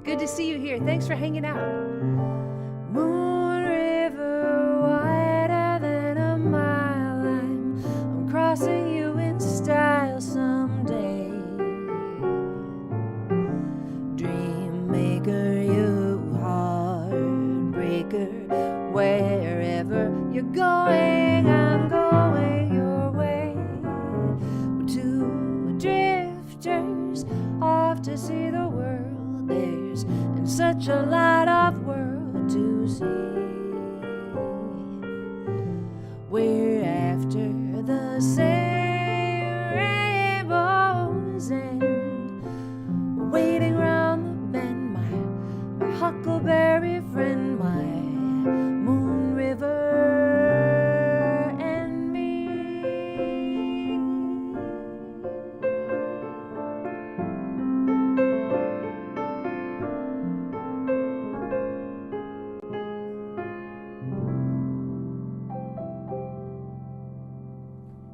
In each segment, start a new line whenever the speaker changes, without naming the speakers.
Good to see you here. Thanks for hanging out. Moon River, wider than a mile. I'm crossing you in style someday. Dream maker, you heartbreaker. Wherever you're going, I'm going your way. We're two drifters off to see the world. There's such a lot of world to see. We're after the same rainbows and we're waiting round the bend. My huckleberry friend, my Moon River and me.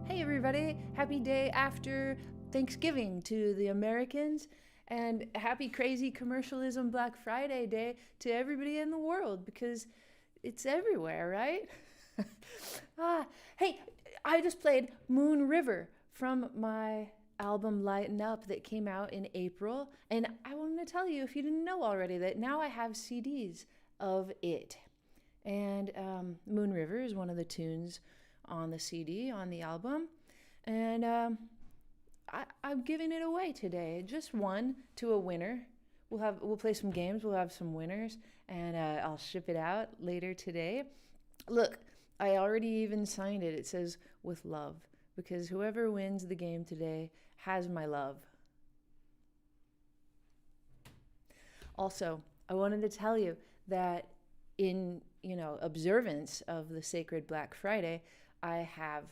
Everybody, happy day after Thanksgiving to the Americans, and happy crazy commercialism Black Friday day to everybody in the world, because it's everywhere, right? Hey, I just played Moon River from my album Lighten Up that came out in April, and I wanted to tell you, if you didn't know already, that now I have CDs of it. And Moon River is one of the tunes on the CD, on the album. And I'm giving it away today. Just one to a winner. We'll play some games. We'll have some winners, and I'll ship it out later today. Look, I already even signed it. It says with love, because whoever wins the game today has my love. Also, I wanted to tell you that in observance of the sacred Black Friday, I have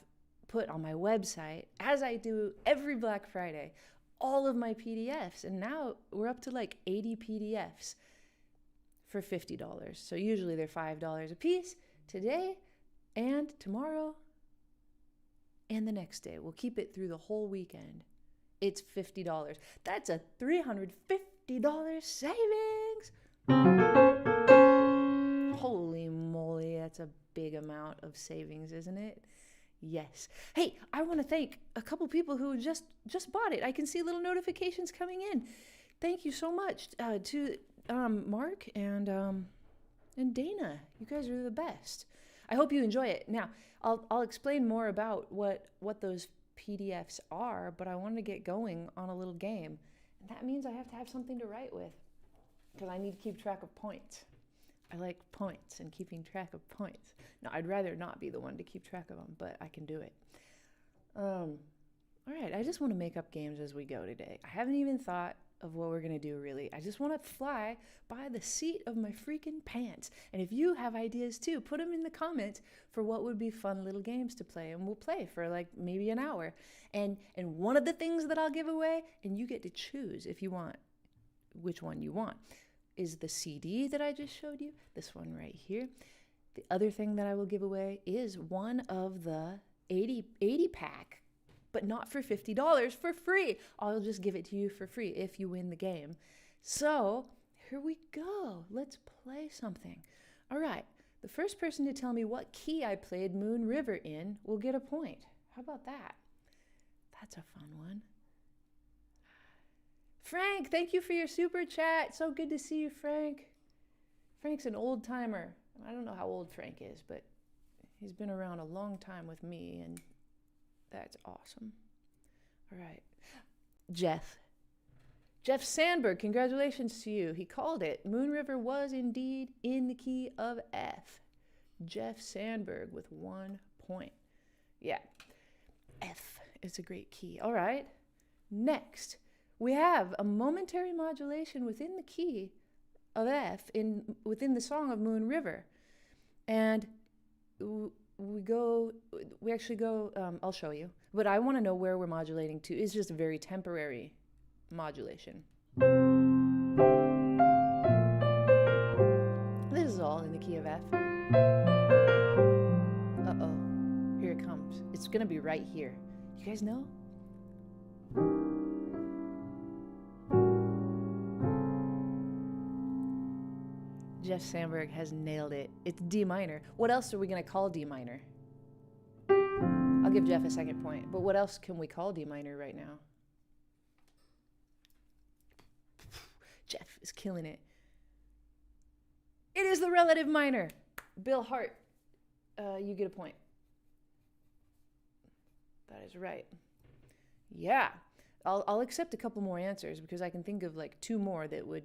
put on my website, as I do every Black Friday, all of my PDFs. And now we're up to like 80 PDFs for $50. So usually they're $5 a piece. Today and tomorrow and the next day. We'll keep it through the whole weekend. It's $50. That's a $350 savings. That's a big amount of savings, isn't it? Yes. Hey, I want to thank a couple people who just bought it. I can see little notifications coming in. Thank you so much to Mark and Dana. You guys are the best. I hope you enjoy it. Now, I'll explain more about what those PDFs are, but I wanted to get going on a little game. And that means I have to have something to write with, because I need to keep track of points. I like points and keeping track of points. Now, I'd rather not be the one to keep track of them, but I can do it. All right, I just want to make up games as we go today. I haven't even thought of what we're going to do, really. I just want to fly by the seat of my freaking pants. And if you have ideas too, put them in the comments for what would be fun little games to play. And we'll play for like maybe an hour. And one of the things that I'll give away, and you get to choose if you want which one you want, is the CD that I just showed you, this one right here. The other thing that I will give away is one of the 80 pack, but not for $50, for free. I'll just give it to you for free if you win the game. So here we go. Let's play something. All right, the first person to tell me what key I played Moon River in will get a point. How about that? That's a fun one. Frank, thank you for your super chat. So good to see you, Frank. Frank's an old timer. I don't know how old Frank is, but he's been around a long time with me, and that's awesome. All right. Jeff Sandberg, congratulations to you. He called it. Moon River was indeed in the key of F. Jeff Sandberg with 1 point. Yeah, F is a great key. All right. Next, we have a momentary modulation within the key of F within the song of Moon River. And we actually go, I'll show you, but I want to know where we're modulating to. It's just a very temporary modulation. This is all in the key of F. Uh-oh, here it comes. It's gonna be right here. You guys know? Jeff Sandberg has nailed it. It's D minor. What else are we going to call D minor? I'll give Jeff a second point. But what else can we call D minor right now? Jeff is killing it. It is the relative minor. Bill Hart, you get a point. That is right. Yeah. I'll accept a couple more answers because I can think of like 2 more that would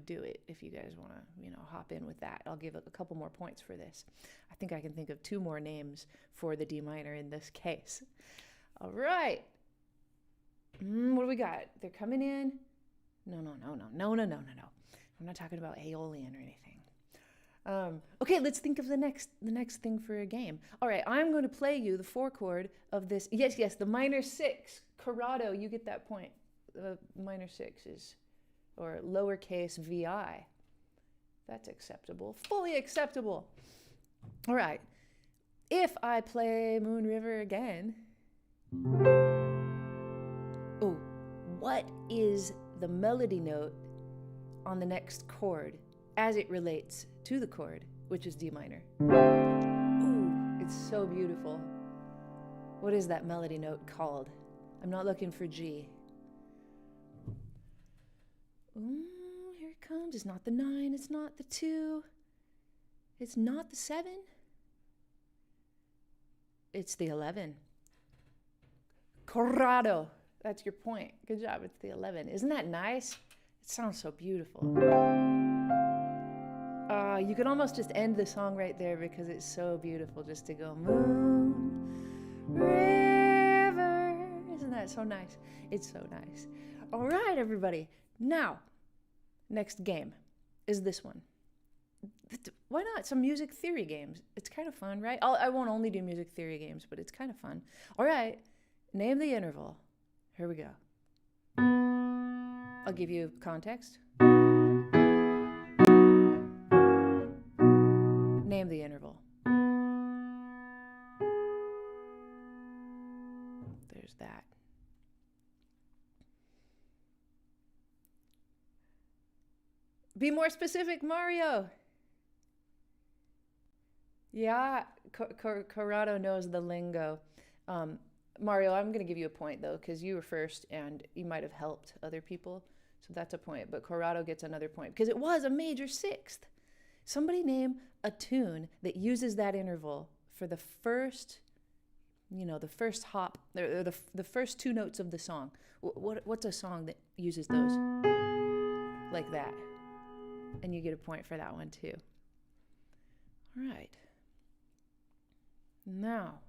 do it. If you guys want to, hop in with that, I'll give a couple more points for this. I think I can think of 2 more names for the D minor in this case. All right. What do we got? They're coming in. No. I'm not talking about Aeolian or anything. Okay, let's think of the next thing for a game. All right, I'm going to play you the 4 chord of this. Yes, the minor 6. Corrado, you get that point. Minor 6 is, or lowercase vi. That's acceptable. Fully acceptable. All right. If I play Moon River again, what is the melody note on the next chord as it relates to the chord, which is D minor? Ooh, it's so beautiful. What is that melody note called? I'm not looking for G. Ooh, here it comes. It's not the 9. It's not the 2. It's not the 7. It's the 11. Corrado. That's your point. Good job. It's the 11. Isn't that nice? It sounds so beautiful. You could almost just end the song right there because it's so beautiful just to go Moon River. Isn't that so nice? It's so nice. All right, everybody. Now, next game is this one. Why not some music theory games? It's kind of fun, right? I won't only do music theory games, but it's kind of fun. All right, name the interval. Here we go. I'll give you context. Name the interval. There's that. Be more specific, Mario. Yeah, Corrado knows the lingo. Mario, I'm going to give you a point, though, because you were first and you might have helped other people. So that's a point. But Corrado gets another point because it was a major sixth. Somebody name a tune that uses that interval for the first, the first hop, or the first two notes of the song. What's a song that uses those like that? And you get a point for that one, too. All right. Now.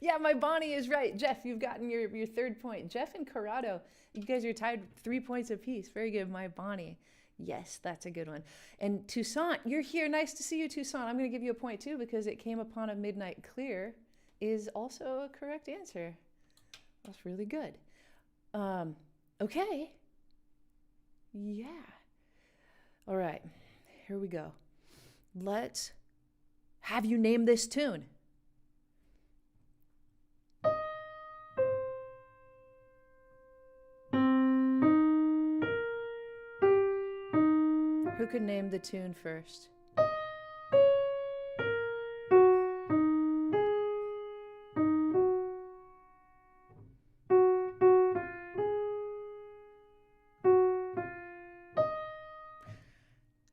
Yeah, my Bonnie is right. Jeff, you've gotten your third point. Jeff and Corrado, you guys are tied 3 points apiece. Very good, my Bonnie. Yes, that's a good one. And Toussaint, you're here. Nice to see you, Toussaint. I'm going to give you a point, too, because it came upon a midnight clear is also a correct answer. That's really good. Okay. Yeah. All right. Here we go. Let's have you name this tune. Who could name the tune first?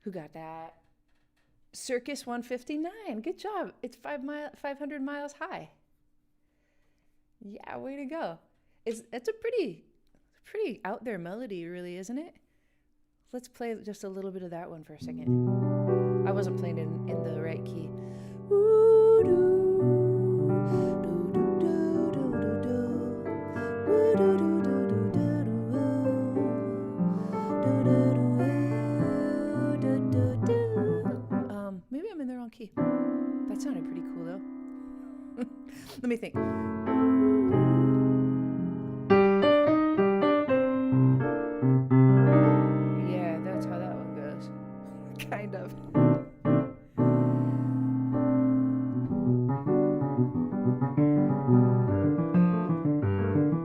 Who got that? Circus 159. Good job. It's 500 miles high. Yeah, way to go. It's a pretty out there melody, really, isn't it? Let's play just a little bit of that one for a second. I wasn't playing in the right key. Maybe I'm in the wrong key. That sounded pretty cool, though. Let me think. Yeah, that's how that one goes. Kind of.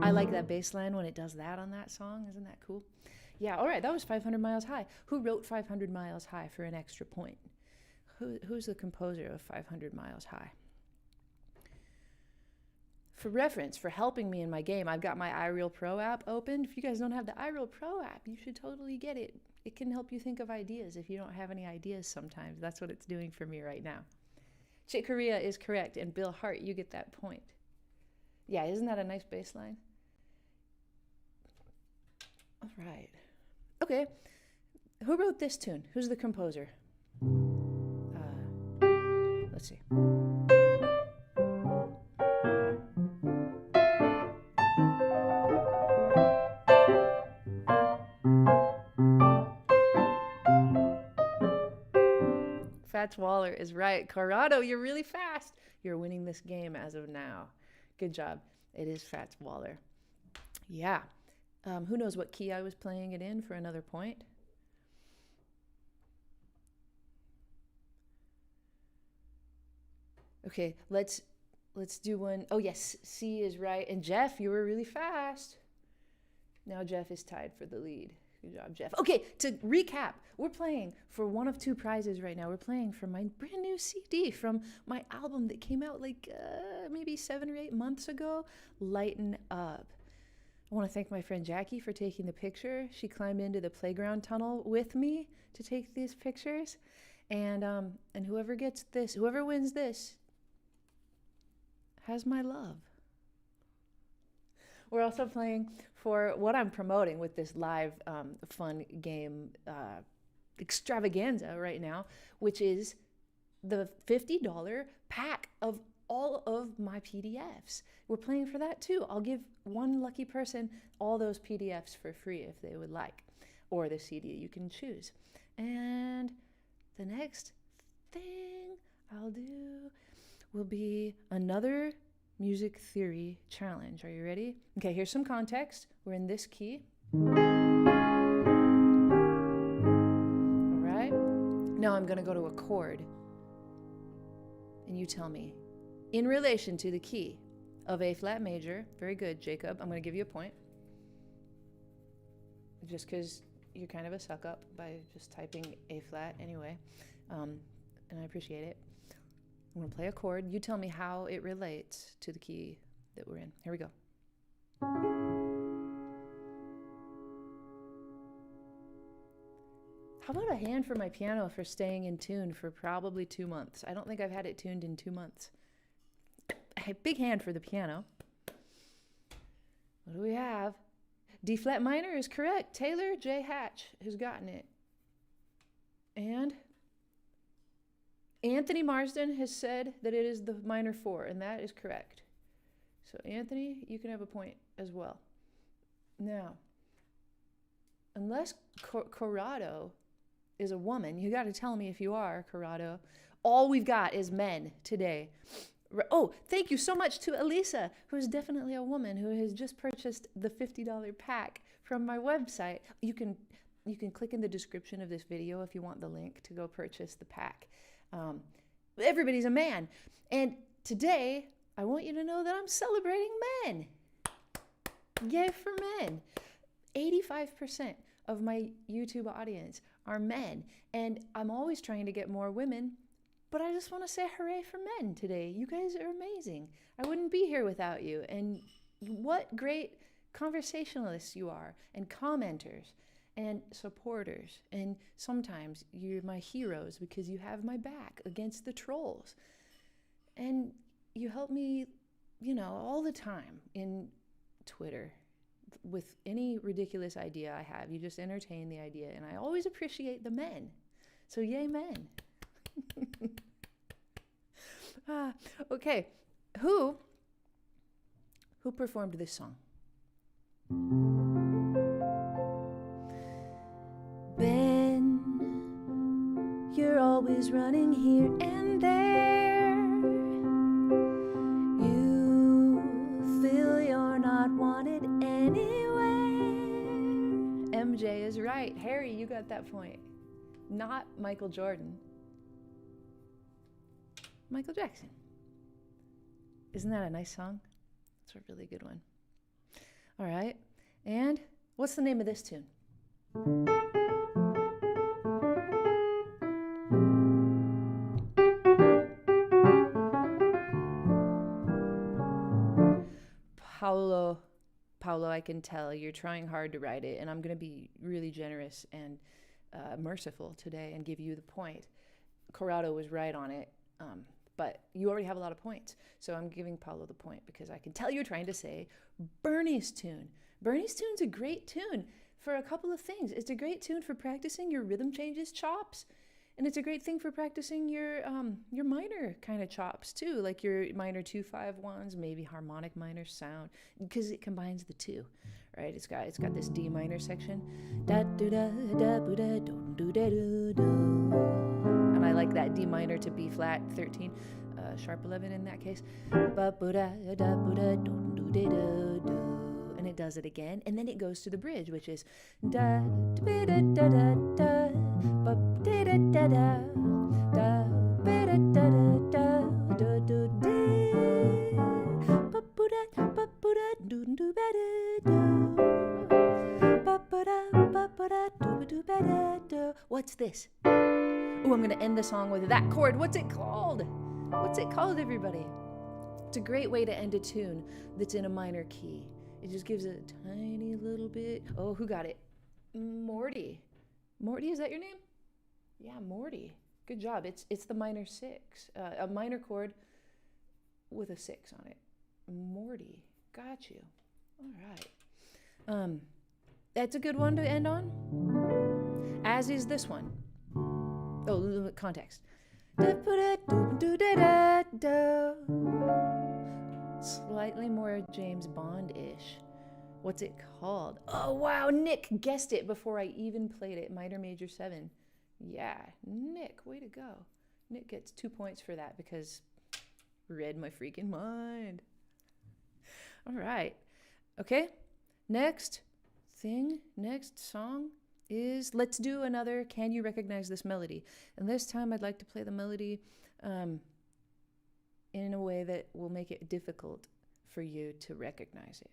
I like that bass line when it does that on that song. Isn't that cool? Yeah, all right, that was 500 Miles High. Who wrote 500 Miles High for an extra point? Who's the composer of 500 Miles High? For reference, for helping me in my game, I've got my iReal Pro app open. If you guys don't have the iReal Pro app, you should totally get it. It can help you think of ideas if you don't have any ideas sometimes. That's what it's doing for me right now. Chick Corea is correct, and Bill Hart, you get that point. Yeah, isn't that a nice bass line? All right. Okay, who wrote this tune? Who's the composer? Let's see. Fats Waller is right. Corrado, you're really fast. You're winning this game as of now. Good job. It is Fats Waller. Yeah. Who knows what key I was playing it in for another point? Okay, let's do one. Oh yes, C is right. And Jeff, you were really fast. Now Jeff is tied for the lead. Good job, Jeff. Okay, to recap, we're playing for one of two prizes right now. We're playing for my brand new CD from my album that came out like maybe 7 or 8 months ago, Lighten Up. I want to thank my friend Jackie for taking the picture. She climbed into the playground tunnel with me to take these pictures. And whoever gets this, whoever wins this, has my love. We're also playing for what I'm promoting with this live fun game extravaganza right now, which is the $50 pack of all of my PDFs. We're playing for that too. I'll give one lucky person all those PDFs for free if they would like, or the CD, you can choose. And the next thing I'll do will be another music theory challenge. Are you ready? Okay, here's some context. We're in this key. All right. Now I'm going to go to a chord. And you tell me, in relation to the key of A flat major, very good, Jacob, I'm going to give you a point. Just because you're kind of a suck up by just typing A flat anyway. and I appreciate it. I'm going to play a chord. You tell me how it relates to the key that we're in. Here we go. How about a hand for my piano for staying in tune for probably 2 months? I don't think I've had it tuned in 2 months. A big hand for the piano. What do we have? D flat minor is correct. Taylor J. Hatch has gotten it. And Anthony Marsden has said that it is the minor 4, and that is correct. So Anthony, you can have a point as well. Now, unless Corrado is a woman, you got to tell me if you are, Corrado. All we've got is men today. Oh, thank you so much to Elisa, who is definitely a woman who has just purchased the $50 pack from my website. You can click in the description of this video if you want the link to go purchase the pack. Everybody's a man. And today, I want you to know that I'm celebrating men. Yay for men. 85% of my YouTube audience are men. And I'm always trying to get more women. But I just want to say hooray for men today. You guys are amazing. I wouldn't be here without you. And what great conversationalists you are, and commenters, and supporters. And sometimes you're my heroes because you have my back against the trolls. And you help me, all the time in Twitter with any ridiculous idea I have. You just entertain the idea. And I always appreciate the men. So yay, men. Okay, who performed this song? Ben, you're always running here and there. You feel you're not wanted anywhere. MJ is right. Harry, you got that point. Not Michael Jordan. Michael Jackson. Isn't that a nice song? It's a really good one. All right. And what's the name of this tune? Paolo, I can tell you're trying hard to write it, and I'm going to be really generous and merciful today and give you the point. Corrado was right on it. But you already have a lot of points. So I'm giving Paolo the point because I can tell you're trying to say Bernie's tune. Bernie's tune's a great tune for a couple of things. It's a great tune for practicing your rhythm changes chops. And it's a great thing for practicing your minor kind of chops too, like your minor 2-5-1s, maybe harmonic minor sound, because it combines the two, right? It's got this D minor section, da do da da bu da do do da do do, and I like that D minor to B flat 13, sharp 11 in that case, ba bu da da bu da do do da do do. And it does it again, and then it goes to the bridge, which is da da da da da da ba da da da da da ba da da da da do do ba bu da do do ba da do ba da do ba da do. What's this? Oh, I'm gonna end the song with that chord. What's it called? What's it called, everybody? It's a great way to end a tune that's in a minor key. It just gives it a tiny little bit. Oh, who got it? Morty. Morty, is that your name? Yeah, Morty. Good job. It's the minor 6. A minor chord with a 6 on it. Morty. Got you. All right. That's a good one to end on. As is this one. Oh, context. Slightly more James Bond-ish. What's it called? Oh, wow, Nick guessed it before I even played it. Minor major 7. Yeah, Nick, way to go. Nick gets 2 points for that because read my freaking mind. All right. Okay, next song is, let's do another Can You Recognize This Melody? And this time I'd like to play the melody in a way that will make it difficult for you to recognize it.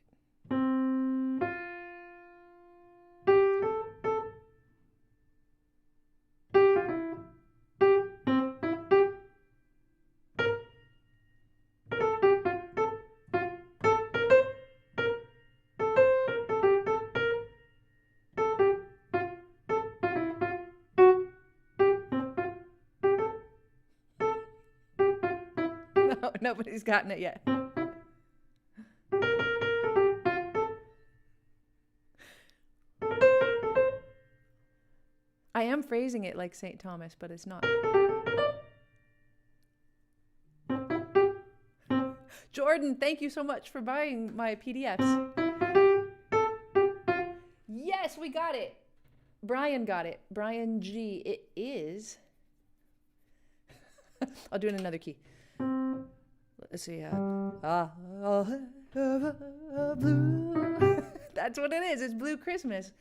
nobody's gotten it yet. I am phrasing it like St. Thomas, but it's not. Jordan, thank you so much for buying my PDFs. Yes, we got it. Brian got it. Brian G. It is. I'll do it in another key. Let's see. Blue. That's what it is. It's Blue Christmas.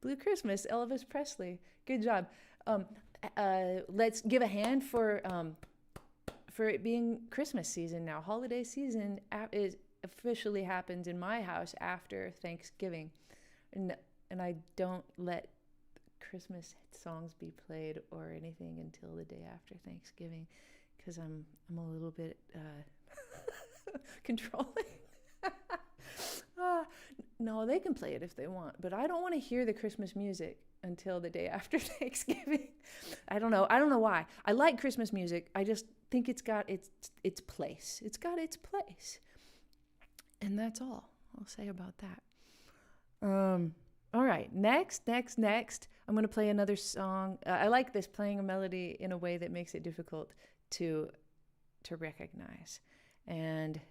Blue Christmas, Elvis Presley. Good job. Let's give a hand for it being Christmas season now. Holiday season is officially happens in my house after Thanksgiving, and I don't let Christmas songs be played or anything until the day after Thanksgiving, because I'm a little bit controlling. No, they can play it if they want, but I don't want to hear the Christmas music until the day after Thanksgiving. I don't know why. I like Christmas music. I just think it's got its place. It's got its place. And that's all I'll say about that. All right, next. I'm going to play another song. I like this, playing a melody in a way that makes it difficult to recognize. And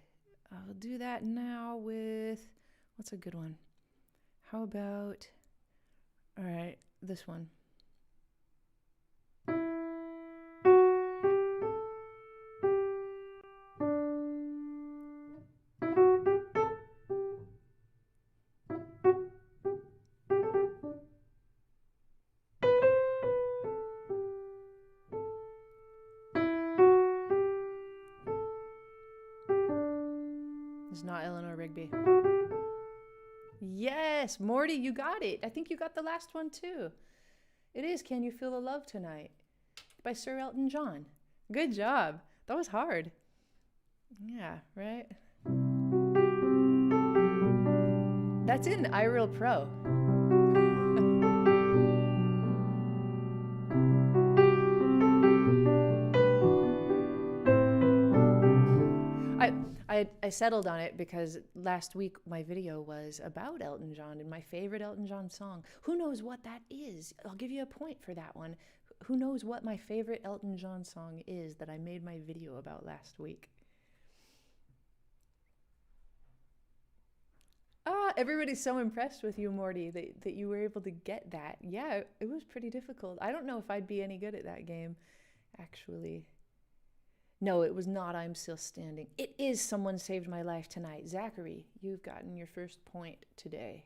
I'll do that now with, what's a good one? How about, all right, this one. It's not Eleanor Rigby. Yes, Morty, you got it. I think you got the last one too. It is Can You Feel the Love Tonight by Sir Elton John. Good job. That was hard. Yeah, right? That's in iReal Pro. I settled on it because last week my video was about Elton John and my favorite Elton John song. Who knows what that is? I'll give you a point for that one. Who knows what my favorite Elton John song is that I made my video about last week? Everybody's so impressed with you, Morty, that you were able to get that. Yeah, it was pretty difficult. I don't know if I'd be any good at that game, actually. No, it was not I'm Still Standing. It is Someone Saved My Life Tonight. Zachary, you've gotten your first point today.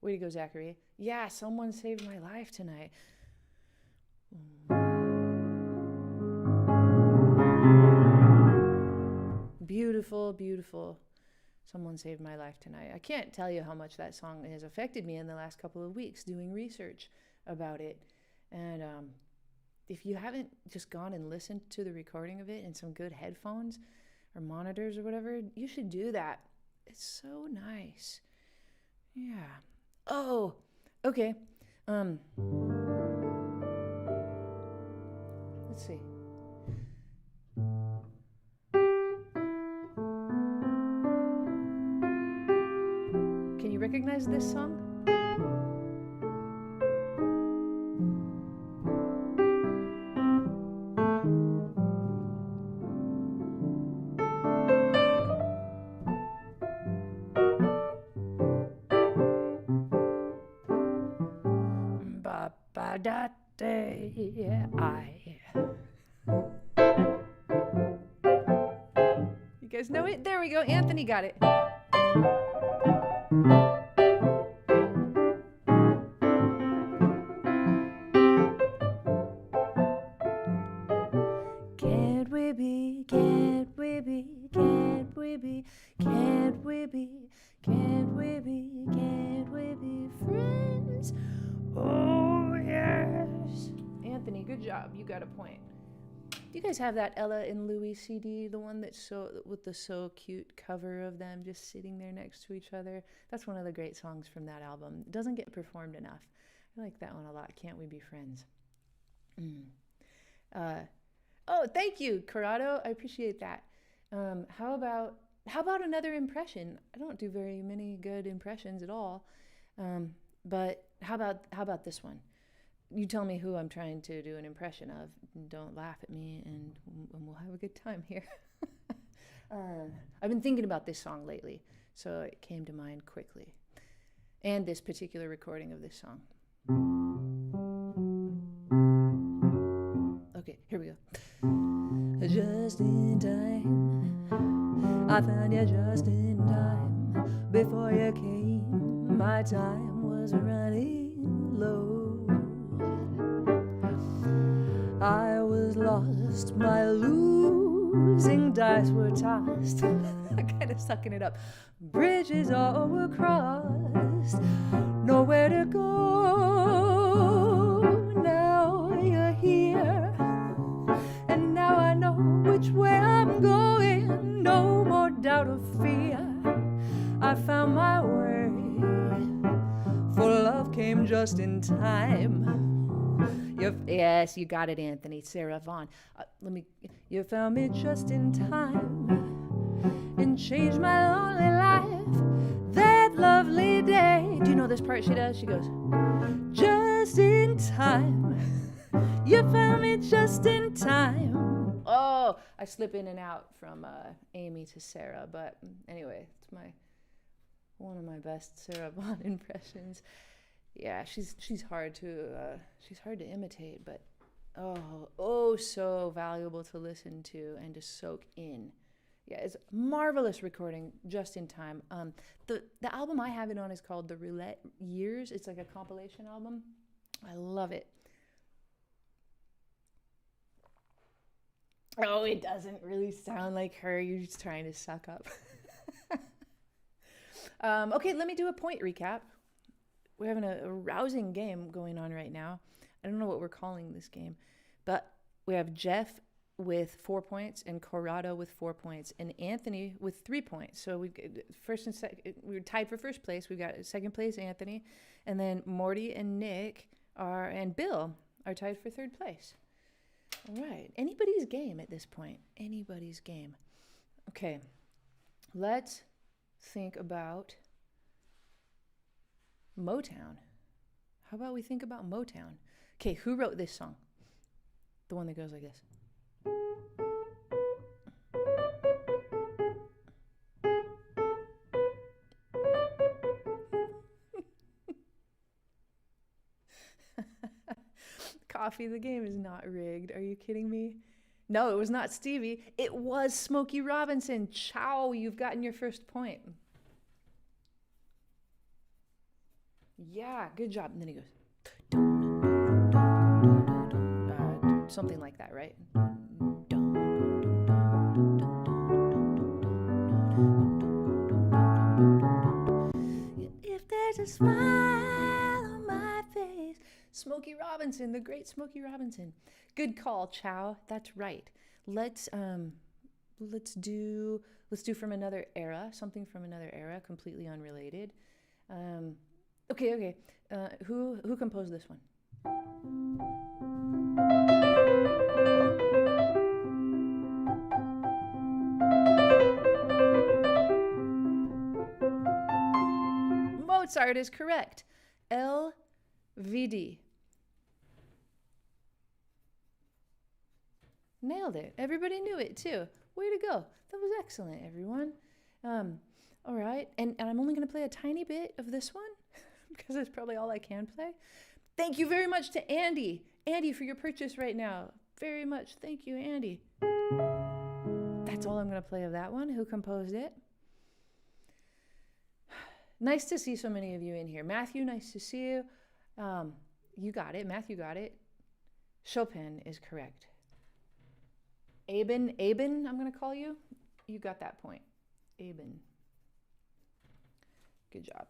Way to go, Zachary. Yeah, Someone Saved My Life Tonight. Beautiful, beautiful. Someone Saved My Life Tonight. I can't tell you how much that song has affected me in the last couple of weeks doing research about it. And if you haven't just gone and listened to the recording of it in some good headphones or monitors or whatever, you should do that. It's so nice. Yeah. Oh, okay. Let's see. Can you recognize this song? You guys know it? There we go. Anthony got it. Can't we be, can't we be, can't we be, can't we be, can't we be, can't we be friends? Oh, yes. Anthony, good job. You got a point. Do you guys have that Ella and Louis CD, the one that's with the so cute cover of them just sitting there next to each other? That's one of the great songs from that album. It doesn't get performed enough. I like that one a lot. Can't We Be Friends? Oh, thank you, Corrado. I appreciate that. How about another impression? I don't do very many good impressions at all. But how about this one? You tell me who I'm trying to do an impression of. Don't laugh at me, and we'll have a good time here. I've been thinking about this song lately, so it came to mind quickly. And this particular recording of this song. Okay, here we go. Just in time, I found you just in time. Before you came, my time was running low. I was lost, my losing dice were tossed. I'm kind of sucking it up. Bridges all were crossed, nowhere to go. Now you're here, and now I know which way I'm going. No more doubt or fear, I found my way. For love came just in time. Yes, you got it, Anthony. Sarah Vaughan. You found me just in time and changed my lonely life. That lovely day. Do you know this part she does? She goes, just in time. You found me just in time. Oh, I slip in and out from Aimee to Sarah, but anyway, it's one of my best Sarah Vaughan impressions. Yeah, she's hard to imitate, but oh so valuable to listen to and to soak in. Yeah, it's a marvelous recording just in time. The album I have it on is called The Roulette Years. It's like a compilation album. I love it. Oh, it doesn't really sound like her. You're just trying to suck up. Okay, let me do a point recap. We're having a rousing game going on right now. I don't know what we're calling this game, but we have Jeff with 4 points and Corrado with 4 points and Anthony with 3 points. So we first and second, we were tied for first place. We've got second place Anthony, and then Morty and Nick and Bill are tied for third place. All right, anybody's game at this point. Anybody's game. Okay, let's think about Motown. How about we think about Motown? Okay, who wrote this song? The one that goes like this. Coffee, the game is not rigged. Are you kidding me? No, it was not Stevie. It was Smokey Robinson. Ciao, you've gotten your first point. Yeah, good job. And then he goes, something like that, right? If there's a smile on my face. Smokey Robinson, the great Smokey Robinson. Good call, Chow. That's right. Let's do from another era, something from another era, completely unrelated. Okay. Who composed this one? Mozart is correct. LVD. Nailed it. Everybody knew it too. Way to go. That was excellent, everyone. All right. And I'm only going to play a tiny bit of this one because it's probably all I can play. Thank you very much to Andy. Andy, for your purchase right now. Very much. Thank you, Andy. That's all I'm going to play of that one. Who composed it? Nice to see so many of you in here. Matthew, nice to see you. You got it. Matthew got it. Chopin is correct. Aben, I'm going to call you. You got that point. Aben. Good job.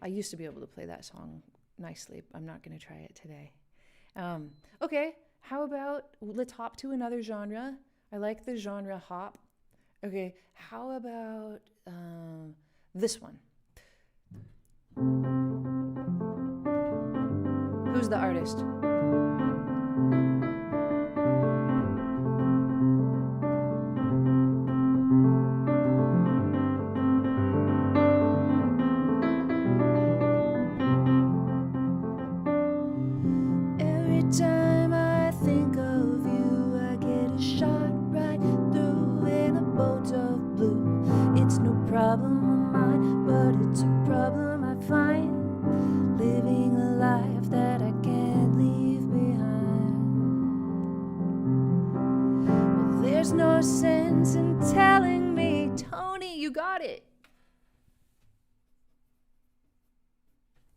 I used to be able to play that song nicely. I'm not going to try it today. Okay, how about let's hop to another genre. I like the genre hop. Okay, how about this one? Who's the artist?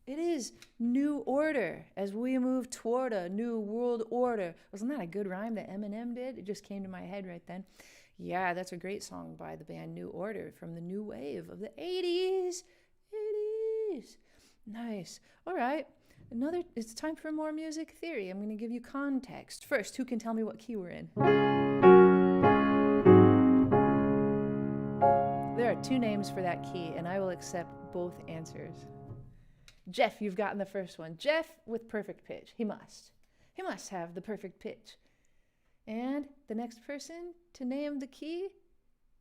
It is new order as we move toward a new world order. Wasn't that a good rhyme that Eminem did? It just came to my head right then. Yeah, that's a great song by the band New Order from the new wave of the 80s. 80s. Nice. All right. It's time for more music theory. I'm going to give you context. First, who can tell me what key we're in? There are 2 names for that key, and I will accept both answers. Jeff, you've gotten the first one. Jeff with perfect pitch. He must. He must have the perfect pitch. And the next person to name the key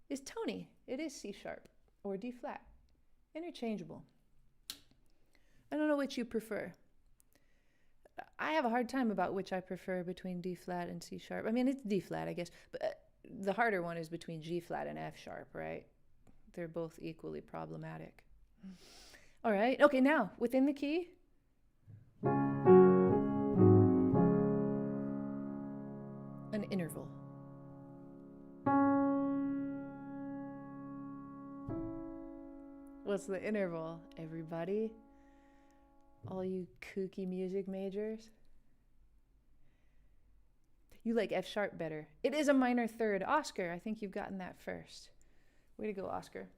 is Tony. It is C sharp or D flat. Interchangeable. I don't know which you prefer. I have a hard time about which I prefer between D flat and C sharp. I mean, it's D flat, I guess, but the harder one is between G flat and F sharp, right? They're both equally problematic. All right. Okay, now, within the key. An interval. What's the interval, everybody? All you kooky music majors? You like F sharp better. It is a minor third. Oscar, I think you've gotten that first. Way to go, Oscar.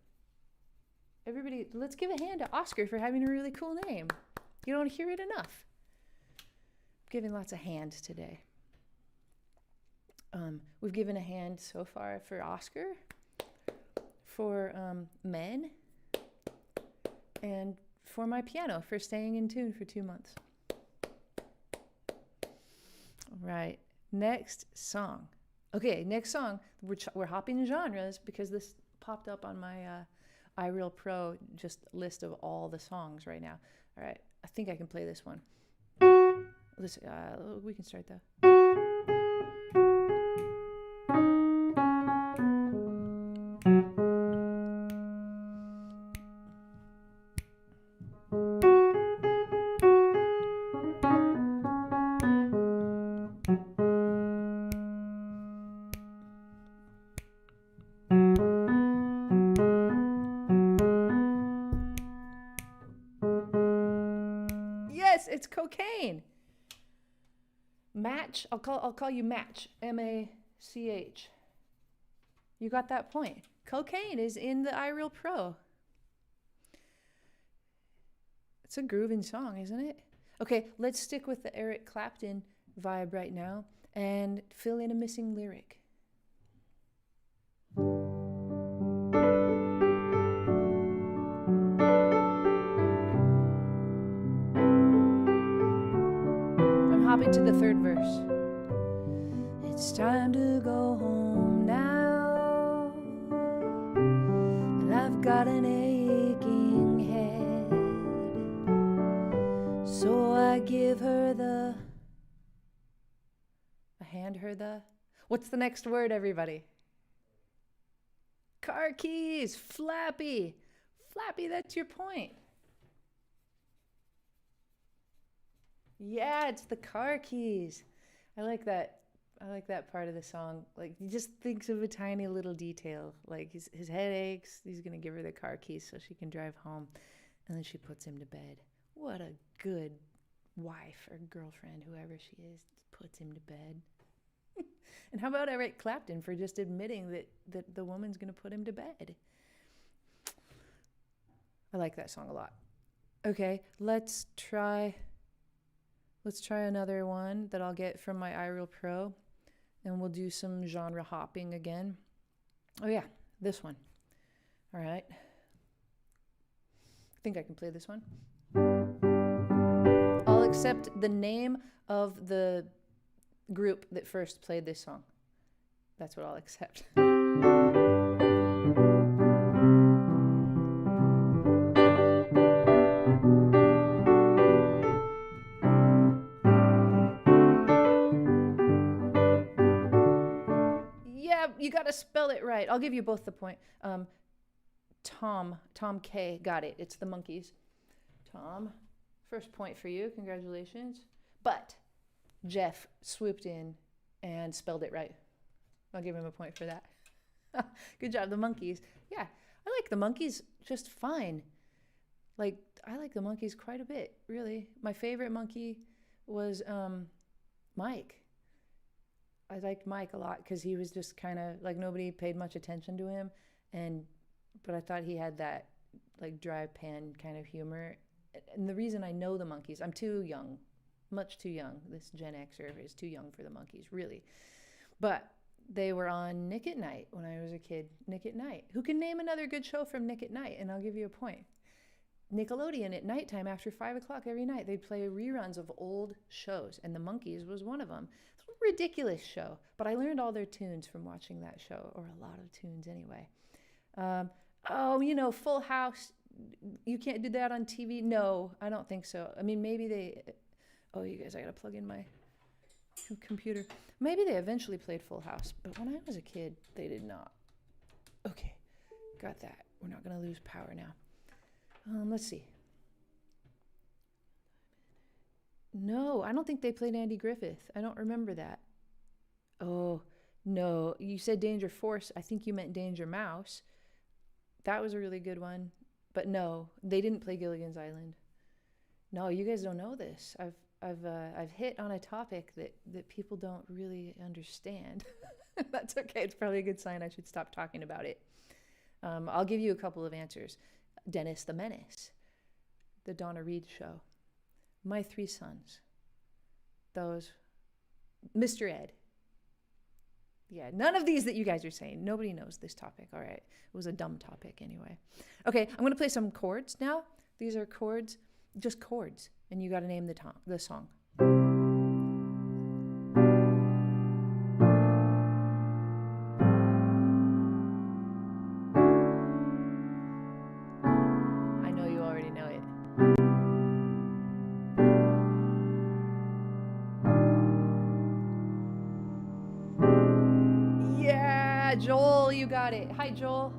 Everybody, let's give a hand to Oscar for having a really cool name. You don't hear it enough. I'm giving lots of hands today. We've given a hand so far for Oscar, for Men, and for my piano for staying in tune for 2 months. All right, next song. Okay, next song. We're hopping genres because this popped up on my iReal Pro just list of all the songs right now. All right, I think I can play this one. We can start though. It's Cocaine. Match. I'll call you Match. M-A-C-H. You got that point. Cocaine is in the iReal Pro. It's a grooving song, isn't it? Okay, let's stick with the Eric Clapton vibe right now and fill in a missing lyric. Hopping to the third verse. It's time to go home now, and I've got an aching head, so I give her I hand her what's the next word, everybody? Car keys. Flappy. Flappy, that's your point. Yeah, it's the car keys. I like that part of the song. Like, he just thinks of a tiny little detail. Like, his head aches. He's going to give her the car keys so she can drive home. And then she puts him to bed. What a good wife or girlfriend, whoever she is, puts him to bed. And how about Eric Clapton for just admitting that the woman's going to put him to bed? I like that song a lot. Okay, let's try another one that I'll get from my iReal Pro, and we'll do some genre hopping again. Oh yeah, this one. All right. I think I can play this one. I'll accept the name of the group that first played this song. That's what I'll accept. You got to spell it right. I'll give you both the point. Tom K. Got it. It's the Monkees. Tom, first point for you. Congratulations. But Jeff swooped in and spelled it right. I'll give him a point for that. Good job, the Monkees. Yeah, I like the Monkees just fine. Like, I like the Monkees quite a bit, really. My favorite Monkee was Mike. I liked Mike a lot because he was just kind of like nobody paid much attention to him, but I thought he had that like dry pan kind of humor. And the reason I know the Monkees, I'm too young, much too young. This Gen Xer is too young for the Monkees, really. But they were on Nick at Night when I was a kid. Nick at Night. Who can name another good show from Nick at Night? And I'll give you a point. Nickelodeon at nighttime after 5 o'clock every night, they'd play reruns of old shows, and the Monkees was one of them. It's a ridiculous show, but I learned all their tunes from watching that show, or a lot of tunes anyway. Full House. You can't do that on TV? No, I don't think so. I mean, maybe they... Oh, you guys, I gotta plug in my computer. Maybe they eventually played Full House, but when I was a kid, they did not. Okay, got that. We're not gonna lose power now. Let's see. No, I don't think they played Andy Griffith. I don't remember that. Oh, no. You said Danger Force. I think you meant Danger Mouse. That was a really good one. But no, they didn't play Gilligan's Island. No, you guys don't know this. I've hit on a topic that people don't really understand. That's okay. It's probably a good sign I should stop talking about it. I'll give you a couple of answers. Dennis the Menace, the Donna Reed show, My Three Sons, those, Mr. Ed. Yeah, none of these that you guys are saying. Nobody knows this topic, all right? It was a dumb topic anyway. Okay, I'm going to play some chords now. These are chords, just chords, and you got to name the song. Joel, you got it. Hi, Joel.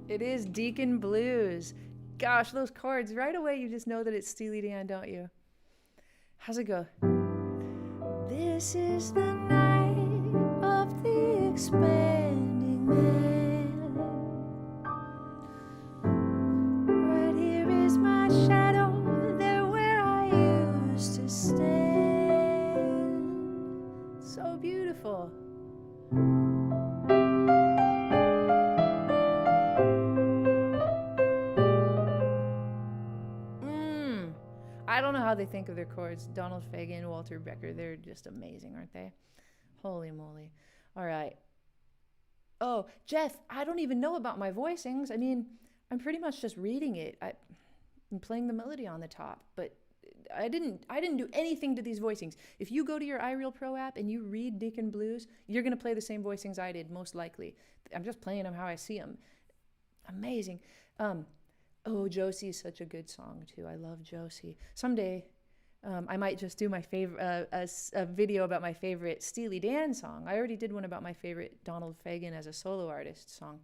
It is Deacon Blues. Gosh, those chords, right away you just know that it's Steely Dan, don't you? How's it go? This is the night of the expanding man. Right here is my shadow, there where I used to stand. So beautiful. I don't know how they think of their chords. Donald Fagen, Walter Becker, they're just amazing, aren't they? Holy moly. All right. Oh, Jeff, I don't even know about my voicings. I mean, I'm pretty much just reading it. I'm playing the melody on the top, but I didn't do anything to these voicings. If you go to your iReal Pro app and you read Deacon Blues, you're going to play the same voicings I did, most likely. I'm just playing them how I see them. Amazing. Oh, Josie is such a good song, too. I love Josie. Someday, I might just do my favorite a video about my favorite Steely Dan song. I already did one about my favorite Donald Fagen as a solo artist song.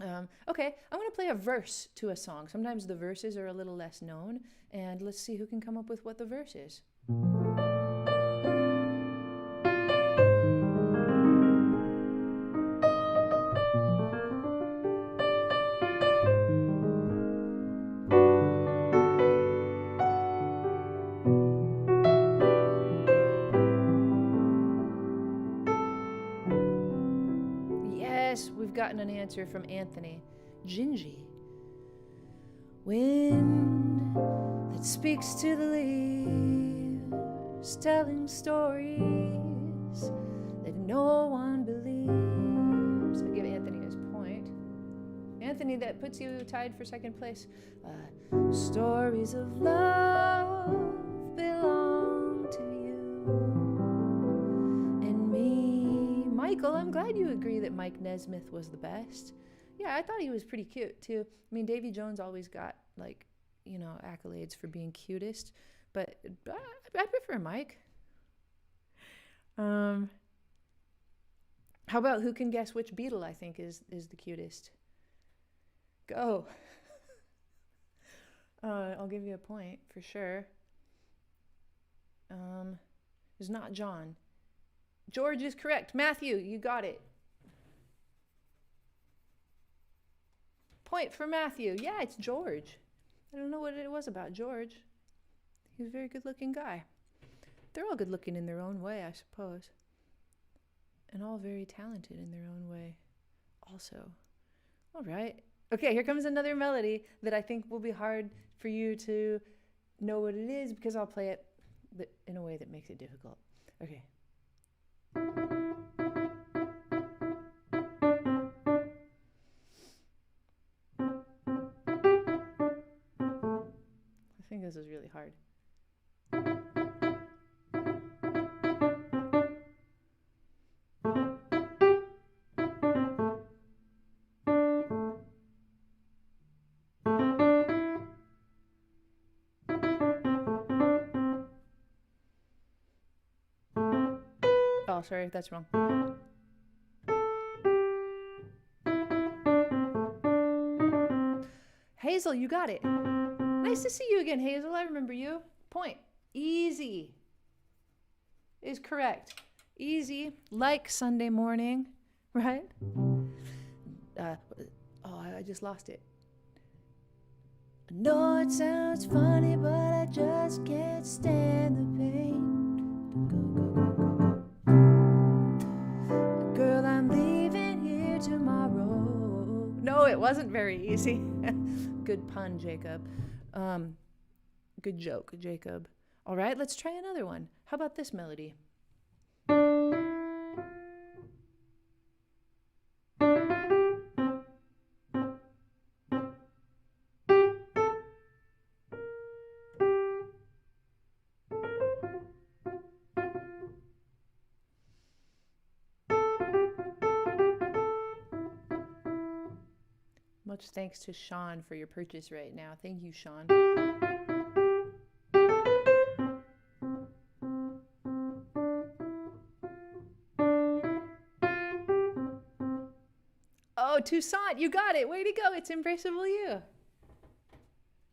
Okay, I'm going to play a verse to a song. Sometimes the verses are a little less known, and let's see who can come up with what the verse is. We've gotten an answer from Anthony. Gingy. Wind that speaks to the leaves, telling stories that no one believes. I'll give Anthony his point. Anthony, that puts you tied for second place. Stories of love belong to you. Michael, I'm glad you agree that Mike Nesmith was the best. Yeah, I thought he was pretty cute, too. I mean, Davy Jones always got, accolades for being cutest, but I prefer Mike. How about who can guess which Beatle I think is the cutest? Go. I'll give you a point, for sure. It's not John. George is correct. Matthew, you got it. Point for Matthew. Yeah, it's George. I don't know what it was about George. He's a very good-looking guy. They're all good-looking in their own way, I suppose. And all very talented in their own way also. All right. Okay, here comes another melody that I think will be hard for you to know what it is because I'll play it in a way that makes it difficult. Okay. I think this is really hard. Oh, sorry, that's wrong. Hazel, you got it. Nice to see you again, Hazel. I remember you. Point. Easy is correct. Easy, like Sunday morning, right? I just lost it. I know it sounds funny, but I just can't stand the pain. Girl, I'm leaving here tomorrow. No, it wasn't very easy. Good pun, Jacob. Good joke, Jacob. All right, let's try another one. How about this melody? Much thanks to Sean for your purchase right now. Thank you, Sean. Oh, Toussaint, you got it. Way to go. It's Embraceable You.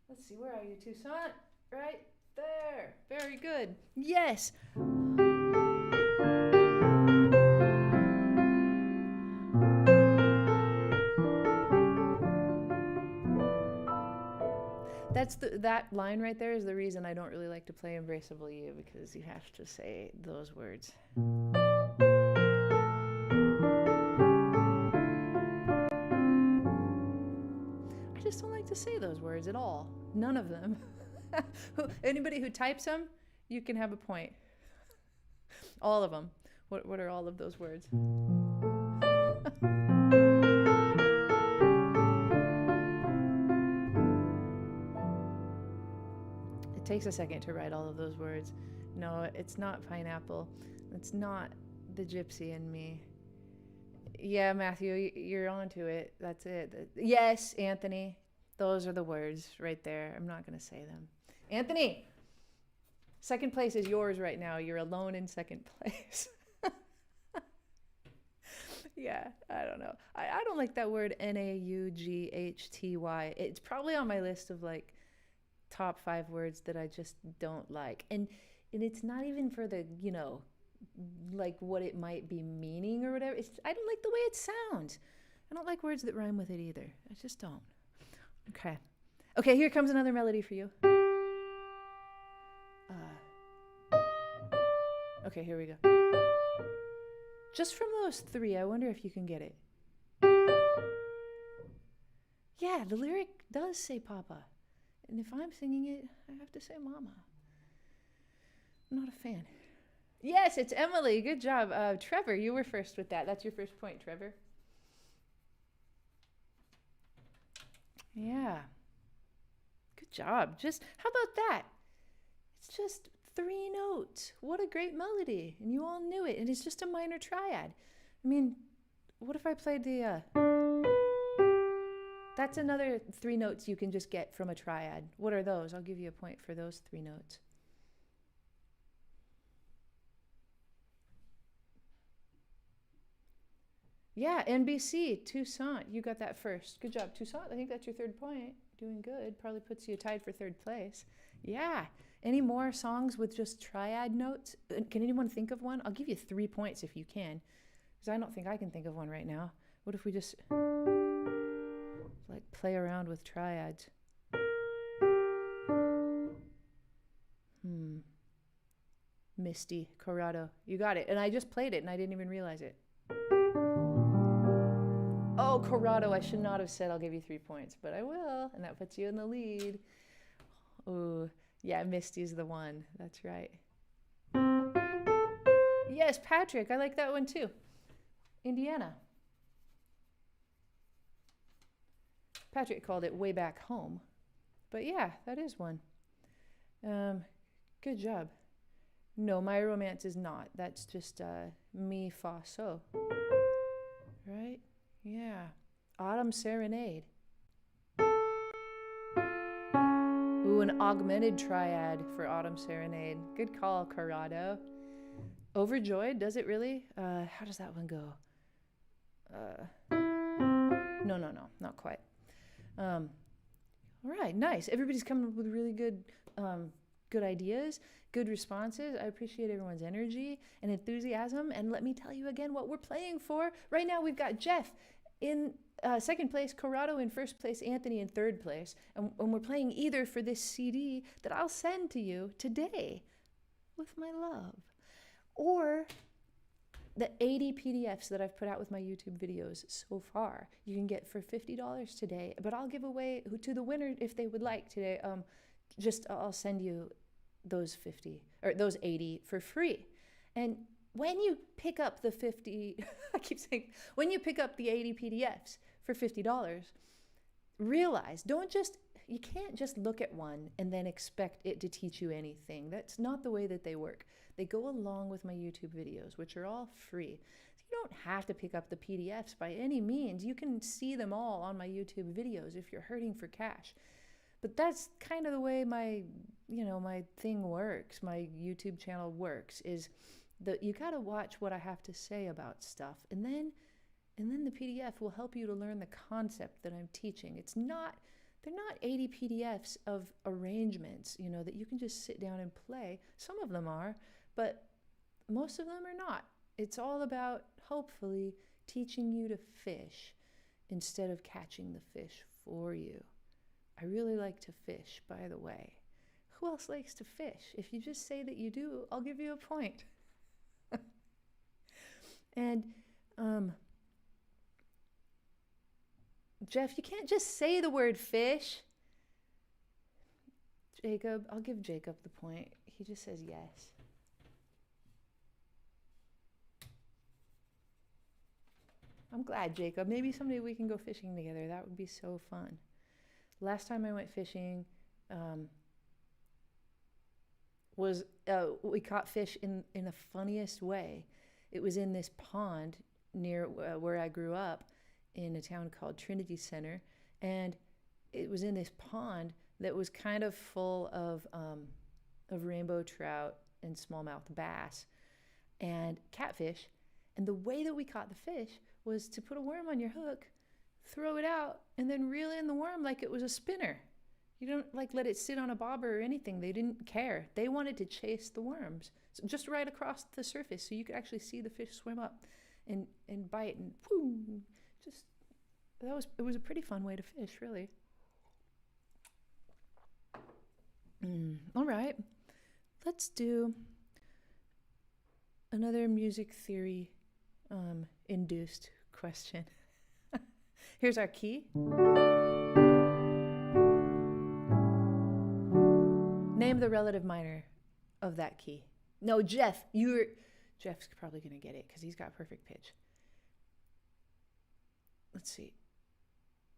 Let's see, where are you, Toussaint? Right there. Very good. Yes. That line right there is the reason I don't really like to play Embraceable You, because you have to say those words. I just don't like to say those words at all. None of them. Anybody who types them, you can have a point. All of them. What are all of those words? It takes a second to write all of those words. No, it's not pineapple. It's not the gypsy in me. Yeah, Matthew, you're onto it. That's it. Yes, Anthony. Those are the words right there. I'm not going to say them. Anthony, second place is yours right now. You're alone in second place. Yeah, I don't know. I don't like that word Naughty. It's probably on my list of like top 5 words that I just don't like. And it's not even for the, like what it might be meaning or whatever. I don't like the way it sounds. I don't like words that rhyme with it either. I just don't. Okay, here comes another melody for you. Okay, here we go. Just from those 3, I wonder if you can get it. Yeah, the lyric does say Papa. And if I'm singing it, I have to say Mama. I'm not a fan. Yes, it's Emily. Good job. Trevor, you were first with that. That's your first point, Trevor. Yeah. Good job. How about that? It's just 3 notes. What a great melody. And you all knew it. And it's just a minor triad. I mean, what if I played the... That's another 3 notes you can just get from a triad. What are those? I'll give you a point for those 3 notes. Yeah, NBC, Toussaint. You got that first. Good job, Toussaint. I think that's your 3rd point. Doing good. Probably puts you tied for 3rd place. Yeah. Any more songs with just triad notes? Can anyone think of one? I'll give you 3 points if you can, because I don't think I can think of one right now. What if we just like play around with triads. Misty, Corrado. You got it. And I just played it and I didn't even realize it. Oh, Corrado, I should not have said I'll give you 3 points, but I will. And that puts you in the lead. Oh, yeah, Misty's the one. That's right. Yes, Patrick. I like that one too. Indiana. Patrick called it Way Back Home. But yeah, that is one. Good job. No, My Romance is not. That's just Mi Fa So. Right? Yeah. Autumn Serenade. Ooh, an augmented triad for Autumn Serenade. Good call, Corrado. Overjoyed, does it really? How does that one go? No, not quite. All right, nice. Everybody's coming up with really good ideas, good responses. I appreciate everyone's energy and enthusiasm. And let me tell you again what we're playing for. Right now we've got Jeff in second place, Corrado in first place, Anthony in third place. And we're playing either for this CD that I'll send to you today with my love, or the 80 PDFs that I've put out with my YouTube videos so far. You can get for $50 today, but I'll give away to the winner if they would like today. I'll send you those 50 or those 80 for free. And when you pick up the 50, I keep saying, when you pick up the 80 PDFs for $50, realize, you can't just look at one and then expect it to teach you anything. That's not the way that they work. They go along with my YouTube videos, which are all free. So you don't have to pick up the PDFs by any means. You can see them all on my YouTube videos if you're hurting for cash. But that's kind of the way my thing works, my YouTube channel works, is that you got to watch what I have to say about stuff. And then the PDF will help you to learn the concept that I'm teaching. They're not 80 PDFs of arrangements, that you can just sit down and play. Some of them are, but most of them are not. It's all about, hopefully, teaching you to fish instead of catching the fish for you. I really like to fish, by the way. Who else likes to fish? If you just say that you do, I'll give you a point. And Jeff, you can't just say the word fish. Jacob, I'll give Jacob the point. He just says yes. I'm glad, Jacob. Maybe someday we can go fishing together. That would be so fun. Last time I went fishing we caught fish in the funniest way. It was in this pond near where I grew up in a town called Trinity Center, and it was in this pond that was kind of full of rainbow trout and smallmouth bass and catfish. And the way that we caught the fish was to put a worm on your hook, throw it out, and then reel in the worm like it was a spinner. You don't let it sit on a bobber or anything. They didn't care. They wanted to chase the worms, so just right across the surface, so you could actually see the fish swim up and bite, and boom. It was a pretty fun way to fish, really. All right, let's do another music theory induced question. Here's our key. Name the relative minor of that key. No, Jeff's probably going to get it because he's got perfect pitch. Let's see.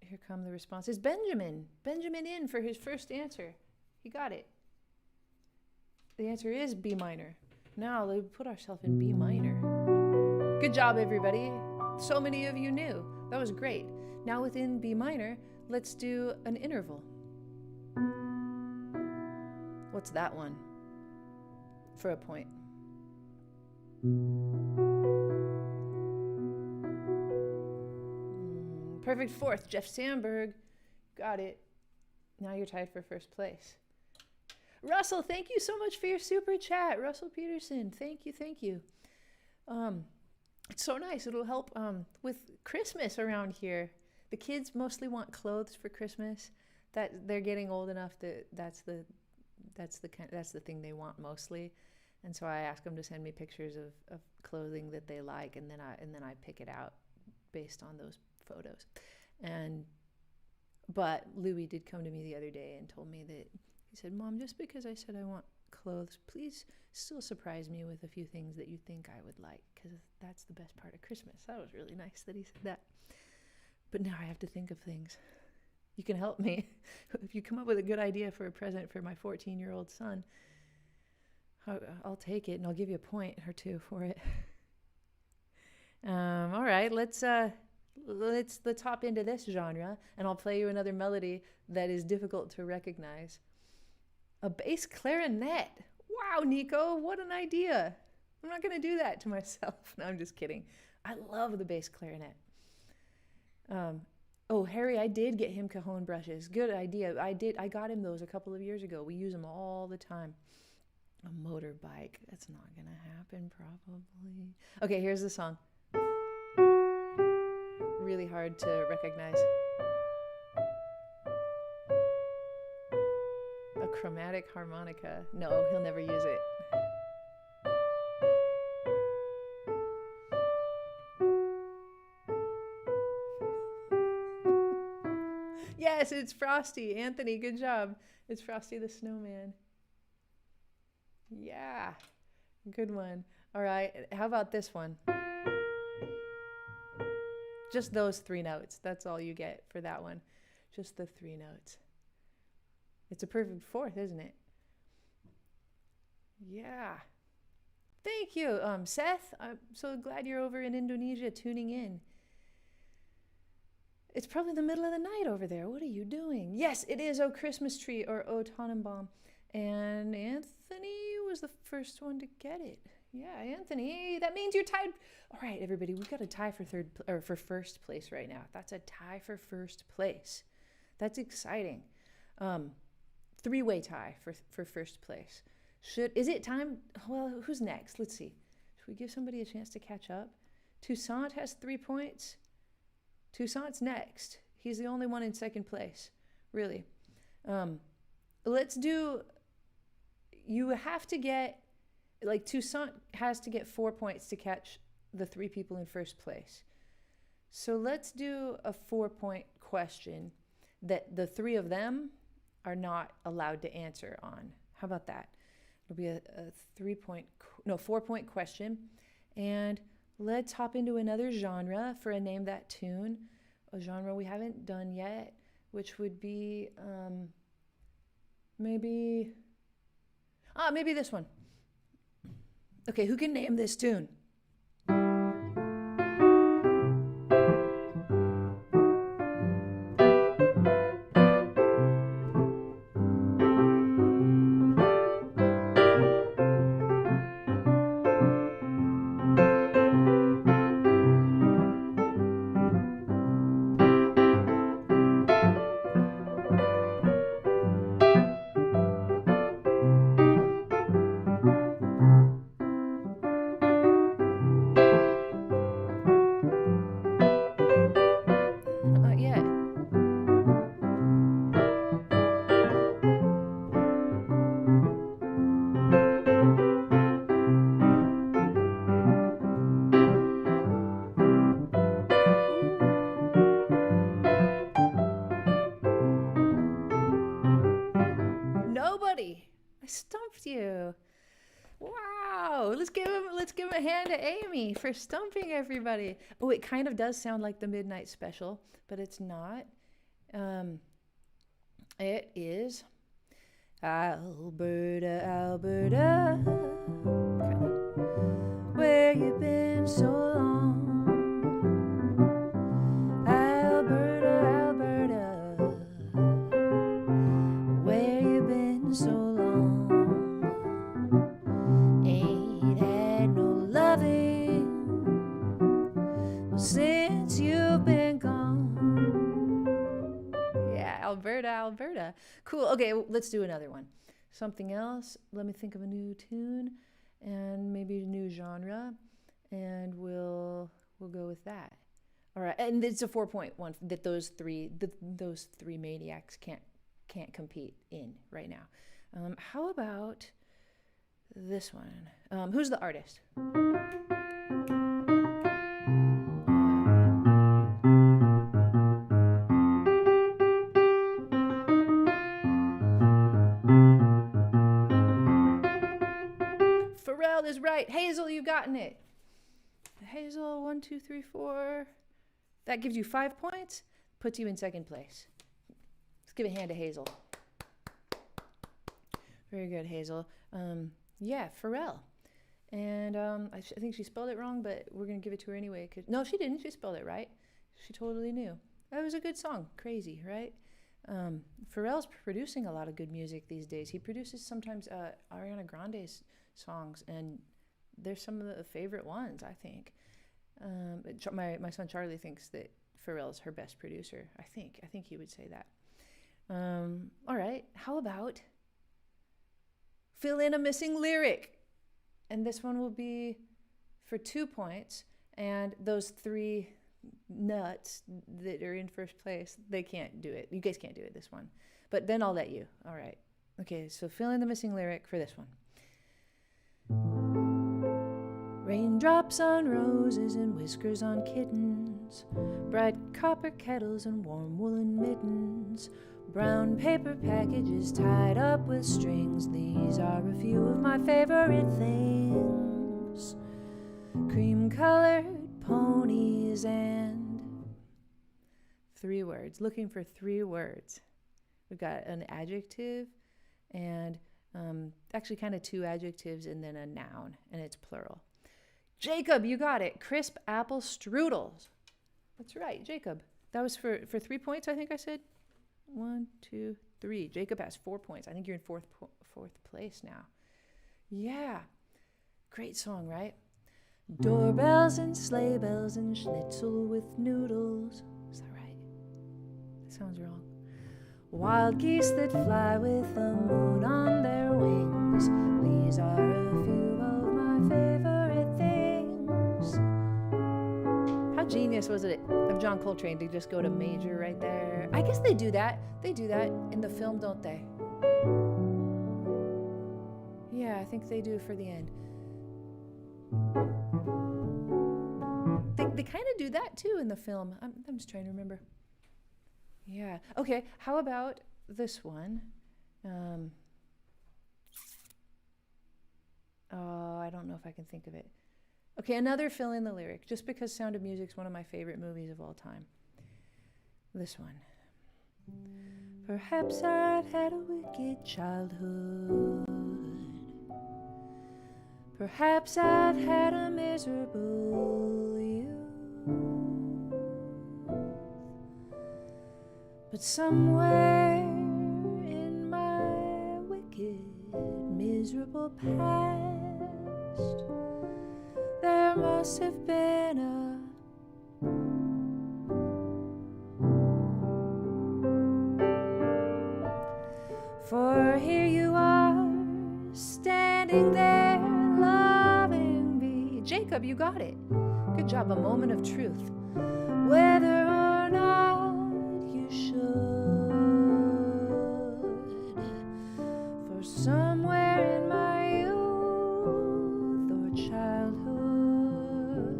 Here come the responses. Benjamin in for his first answer. He got it. The answer is B minor. Now let's put ourselves in B minor. Good job, everybody. So many of you knew. That was great. Now within B minor, let's do an interval. What's that one? For a point. Perfect fourth, Jeff Sandberg. Got it. Now you're tied for first place. Russell, thank you so much for your super chat. Russell Peterson, thank you. It's so nice. It'll help with Christmas around here. The kids mostly want clothes for Christmas. That they're getting old enough that that's the thing they want mostly. And so I ask them to send me pictures of clothing that they like, and then I pick it out based on those photos. But Louis did come to me the other day and told me that he said, "Mom, just because I said I want clothes, please still surprise me with a few things that you think I would like, because that's the best part of Christmas." That was really nice that he said that. But now I have to think of things. You can help me. If you come up with a good idea for a present for my 14-year-old son, I'll take it, and I'll give you a point or two for it. All right, let's hop into this genre, and I'll play you another melody that is difficult to recognize. A bass clarinet. Wow, Nico, what an idea. I'm not going to do that to myself. No, I'm just kidding. I love the bass clarinet. Oh, Harry, I did get him cajon brushes. Good idea. I got him those a couple of years ago. We use them all the time. A motorbike. That's not going to happen, probably. Okay, here's the song. Really hard to recognize. A chromatic harmonica. No, he'll never use it. Yes, it's Frosty. Anthony, good job. It's Frosty the Snowman. Yeah, good one. All right, how about this one? Just those 3 notes. That's all you get for that one. Just the 3 notes. It's a perfect fourth, isn't it? Yeah. Thank you, Seth. I'm so glad you're over in Indonesia tuning in. It's probably the middle of the night over there. What are you doing? Yes, it is O Christmas Tree or O Tannenbaum. And Anthony was the first one to get it. Yeah, Anthony, that means you're tied. All right, everybody, we've got a tie for first place right now. That's a tie for first place. That's exciting. 3-way tie for first place. Is it time? Well, who's next? Let's see. Should we give somebody a chance to catch up? Toussaint has 3 points. Toussaint's next. He's the only one in second place, really. Let's do, you have to get, like Toussaint has to get 4 points to catch the 3 people in first place. So let's do a 4-point question that the 3 of them are not allowed to answer on. How about that? It'll be a 4-point question. And let's hop into another genre for a Name That Tune, a genre we haven't done yet, which would be maybe this one. Okay, who can name this tune? You. Wow, let's give him a hand to Aimee for stumping everybody. Oh, it kind of does sound like the Midnight Special, but it's not. It is Alberta, Alberta, where you been so long? Alberta, Alberta, where you been so long? Since you've been gone. Yeah, Alberta, Alberta. Cool. Okay, let's do another one. Something else. Let me think of a new tune and maybe a new genre, and we'll go with that. All right, and it's a 4-point one that those three maniacs can't compete in right now. How about this one? Who's the artist? Pharrell is right. Hazel, you've gotten it. Hazel, 1, 2, 3, 4. That gives you 5 points, puts you in second place. Let's give a hand to Hazel. Very good, Hazel. Yeah, Pharrell. And I think she spelled it wrong, but we're going to give it to her anyway. No, she didn't. She spelled it right. She totally knew. That was a good song. Crazy, right? Pharrell's producing a lot of good music these days. He produces sometimes Ariana Grande's songs, and they're some of the favorite ones, I think. My son Charlie thinks that Pharrell's her best producer. I think he would say that. All right, how about fill in a missing lyric? And this one will be for 2 points. And those 3 nuts that are in first place, they can't do it. You guys can't do it this one. But then I'll let you. All right. Okay, so fill in the missing lyric for this one. Raindrops on roses and whiskers on kittens, bright copper kettles and warm woolen mittens, brown paper packages tied up with strings. These are a few of my favorite things. Cream-colored ponies and 3 words. Looking for 3 words. We've got an adjective and actually kind of 2 adjectives and then a noun, and it's plural. Jacob, you got it. Crisp apple strudels. That's right, Jacob. That was for 3 points, I think I said. 1, 2, 3. Jacob has 4 points. I think you're in fourth place now. Yeah. Great song, right? Doorbells and sleigh bells and schnitzel with noodles. Is that right? That sounds wrong. Wild geese that fly with the moon on their wings. These are a few of my favorite things. How genius was it of John Coltrane to just go to major right there? I guess they do that. They do that in the film, don't they? Yeah, I think they do for the end. They kind of do that too in the film. I'm just trying to remember. Yeah. Okay, how about this one? I don't know if I can think of it. Okay, another fill in the lyric, just because Sound of Music's one of my favorite movies of all time. This one. Perhaps I've had a wicked childhood. Perhaps I've had a miserable youth. But somewhere in my wicked, miserable past, there must have been a for here you are, standing there, loving me. Jacob, you got it. Good job, a moment of truth. Whether or not you should, for somewhere in my youth or childhood,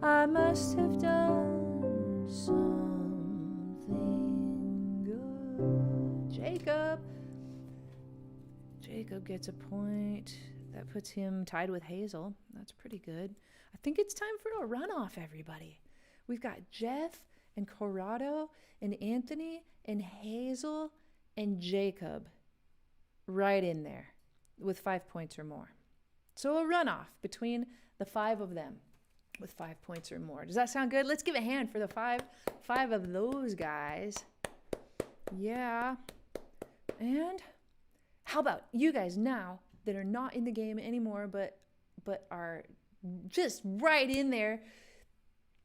I must have done something good. Jacob gets a point. That puts him tied with Hazel. That's pretty good. I think it's time for a runoff, everybody. We've got Jeff and Corrado and Anthony and Hazel and Jacob right in there with 5 points or more. So a runoff between the 5 of them with 5 points or more. Does that sound good? Let's give a hand for the five of those guys. Yeah. And how about you guys now that are not in the game anymore, but are just right in there?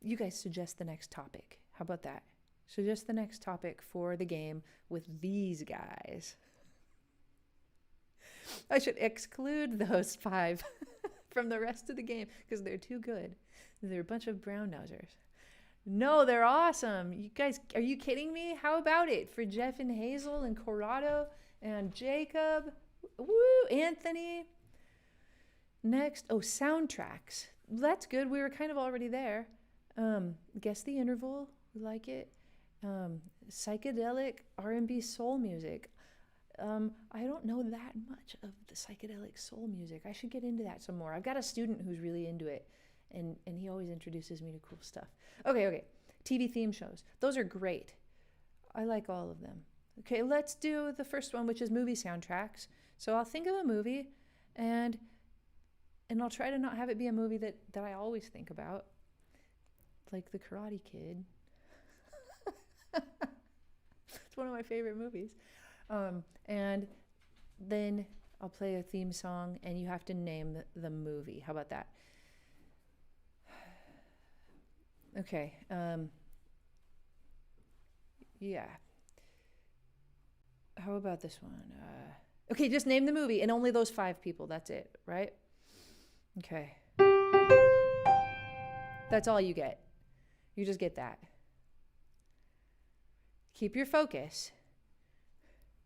You guys suggest the next topic. How about that? Suggest the next topic for the game with these guys. I should exclude those 5 from the rest of the game because they're too good. They're a bunch of brown nosers. No, they're awesome. You guys, are you kidding me? How about it for Jeff and Hazel and Corrado and Jacob? Woo, Anthony. Next, oh, soundtracks. That's good. We were kind of already there. Guess the Interval. We like it. Psychedelic R&B soul music. I don't know that much of the psychedelic soul music. I should get into that some more. I've got a student who's really into it, and he always introduces me to cool stuff. Okay. TV theme shows. Those are great. I like all of them. Okay, let's do the first one, which is movie soundtracks. So I'll think of a movie, and I'll try to not have it be a movie that I always think about, like The Karate Kid. It's one of my favorite movies. And then I'll play a theme song, and you have to name the movie. How about that? Okay. Yeah. How about this one? Okay, just name the movie, and only those 5 people. That's it, right? Okay. That's all you get. You just get that. Keep your focus.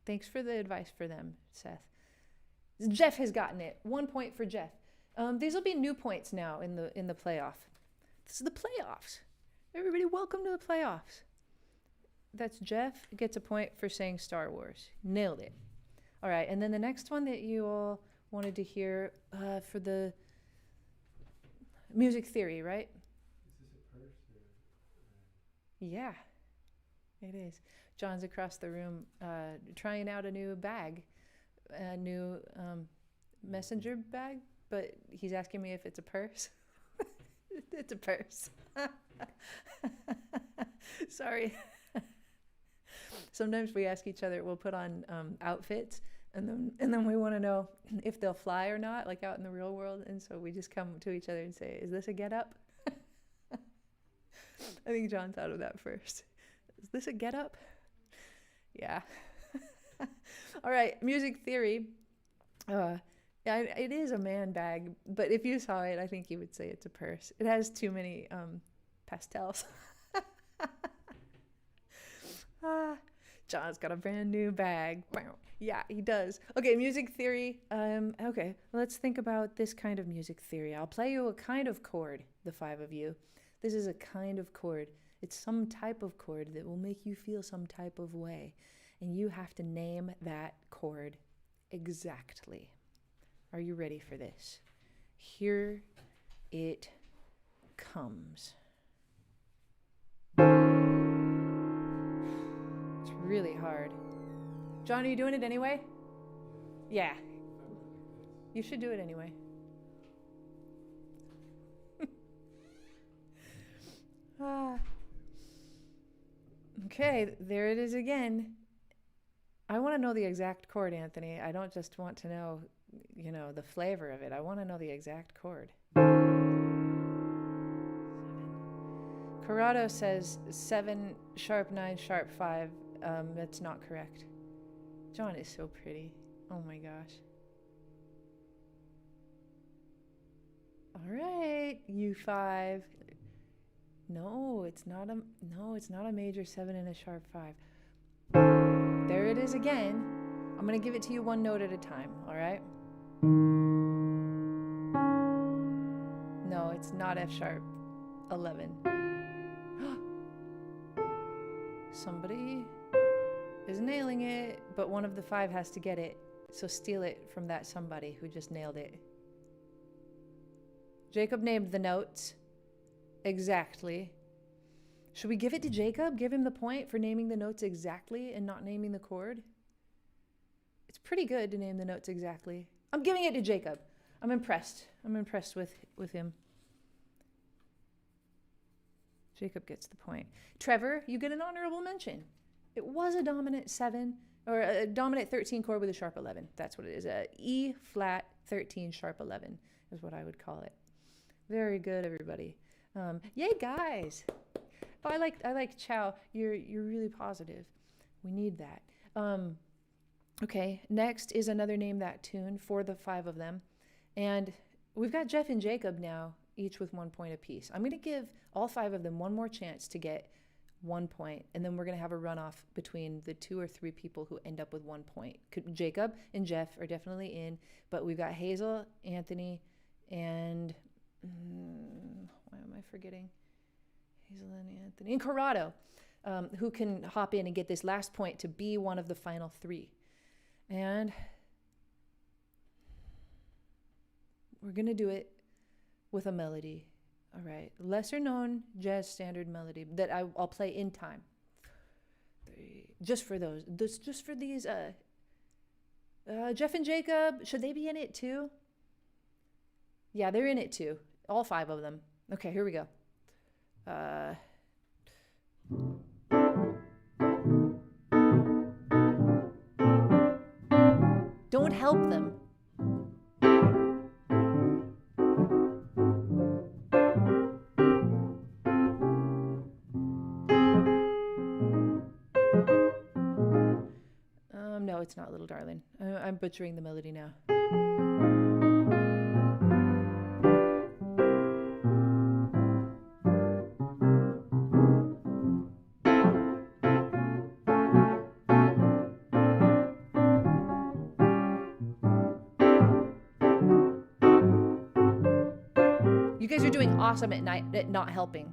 Thanks for the advice for them, Seth. Jeff has gotten it. 1 point for Jeff. These will be new points now in the playoff. This is the playoffs. Everybody, welcome to the playoffs. That's Jeff gets a point for saying Star Wars. Nailed it. All right, and then the next one that you all wanted to hear for the music theory, right?
Is this a purse or?
Yeah, it is. John's across the room trying out a new bag, a new messenger bag, but he's asking me if it's a purse. It's a purse. Sorry. Sometimes we ask each other, we'll put on outfits, and then we want to know if they'll fly or not, like out in the real world. And so we just come to each other and say, is this a get-up? I think John thought of that first. Is this a get-up? Yeah. All right, music theory. It is a man bag, but if you saw it, I think you would say it's a purse. It has too many pastels. John's got a brand new bag. Yeah, he does. Okay, music theory. Okay, let's think about this kind of music theory. I'll play you a kind of chord, the 5 of you. This is a kind of chord. It's some type of chord that will make you feel some type of way. And you have to name that chord exactly. Are you ready for this? Here it comes. It's really hard. John, are you doing it anyway? Yeah. You should do it anyway. Okay, there it is again. I want to know the exact chord, Anthony. I don't just want to know, the flavor of it. I want to know the exact chord. 7. Corrado says 7, sharp 9, sharp 5. That's not correct. John is so pretty. Oh my gosh. All right, you 5. No, it's not a major 7 and a sharp 5. There it is again. I'm going to give it to you one note at a time, all right? No, it's not F sharp 11. Somebody is nailing it, but one of the 5 has to get it. So steal it from that somebody who just nailed it. Jacob named the notes exactly. Should we give it to Jacob? Give him the point for naming the notes exactly and not naming the chord? It's pretty good to name the notes exactly. I'm giving it to Jacob. I'm impressed. I'm impressed with him. Jacob gets the point. Trevor, you get an honorable mention. It was a dominant 7 or a dominant 13 chord with a sharp 11. That's what it is. A E flat 13 sharp 11 is what I would call it. Very good, everybody. Yay, guys. Oh, I like Chow. You're really positive. We need that. Okay, next is another Name That Tune for the 5 of them. And we've got Jeff and Jacob now. each with 1 point apiece. I'm going to give all 5 of them one more chance to get 1 point, and then we're going to have a runoff between the 2 or 3 people who end up with 1 point. Jacob and Jeff are definitely in, but we've got Hazel, Anthony, and why am I forgetting? Hazel and Anthony and Corrado, who can hop in and get this last point to be one of the final 3. And we're going to do it with a melody. All right. Lesser known jazz standard melody that I'll play in time. 3. Just for those. Just for these. Jeff and Jacob, should they be in it too? Yeah, they're in it too. All 5 of them. Okay, here we go. Don't help them. No, it's not Little Darling. I'm butchering the melody now. You guys are doing awesome at not helping.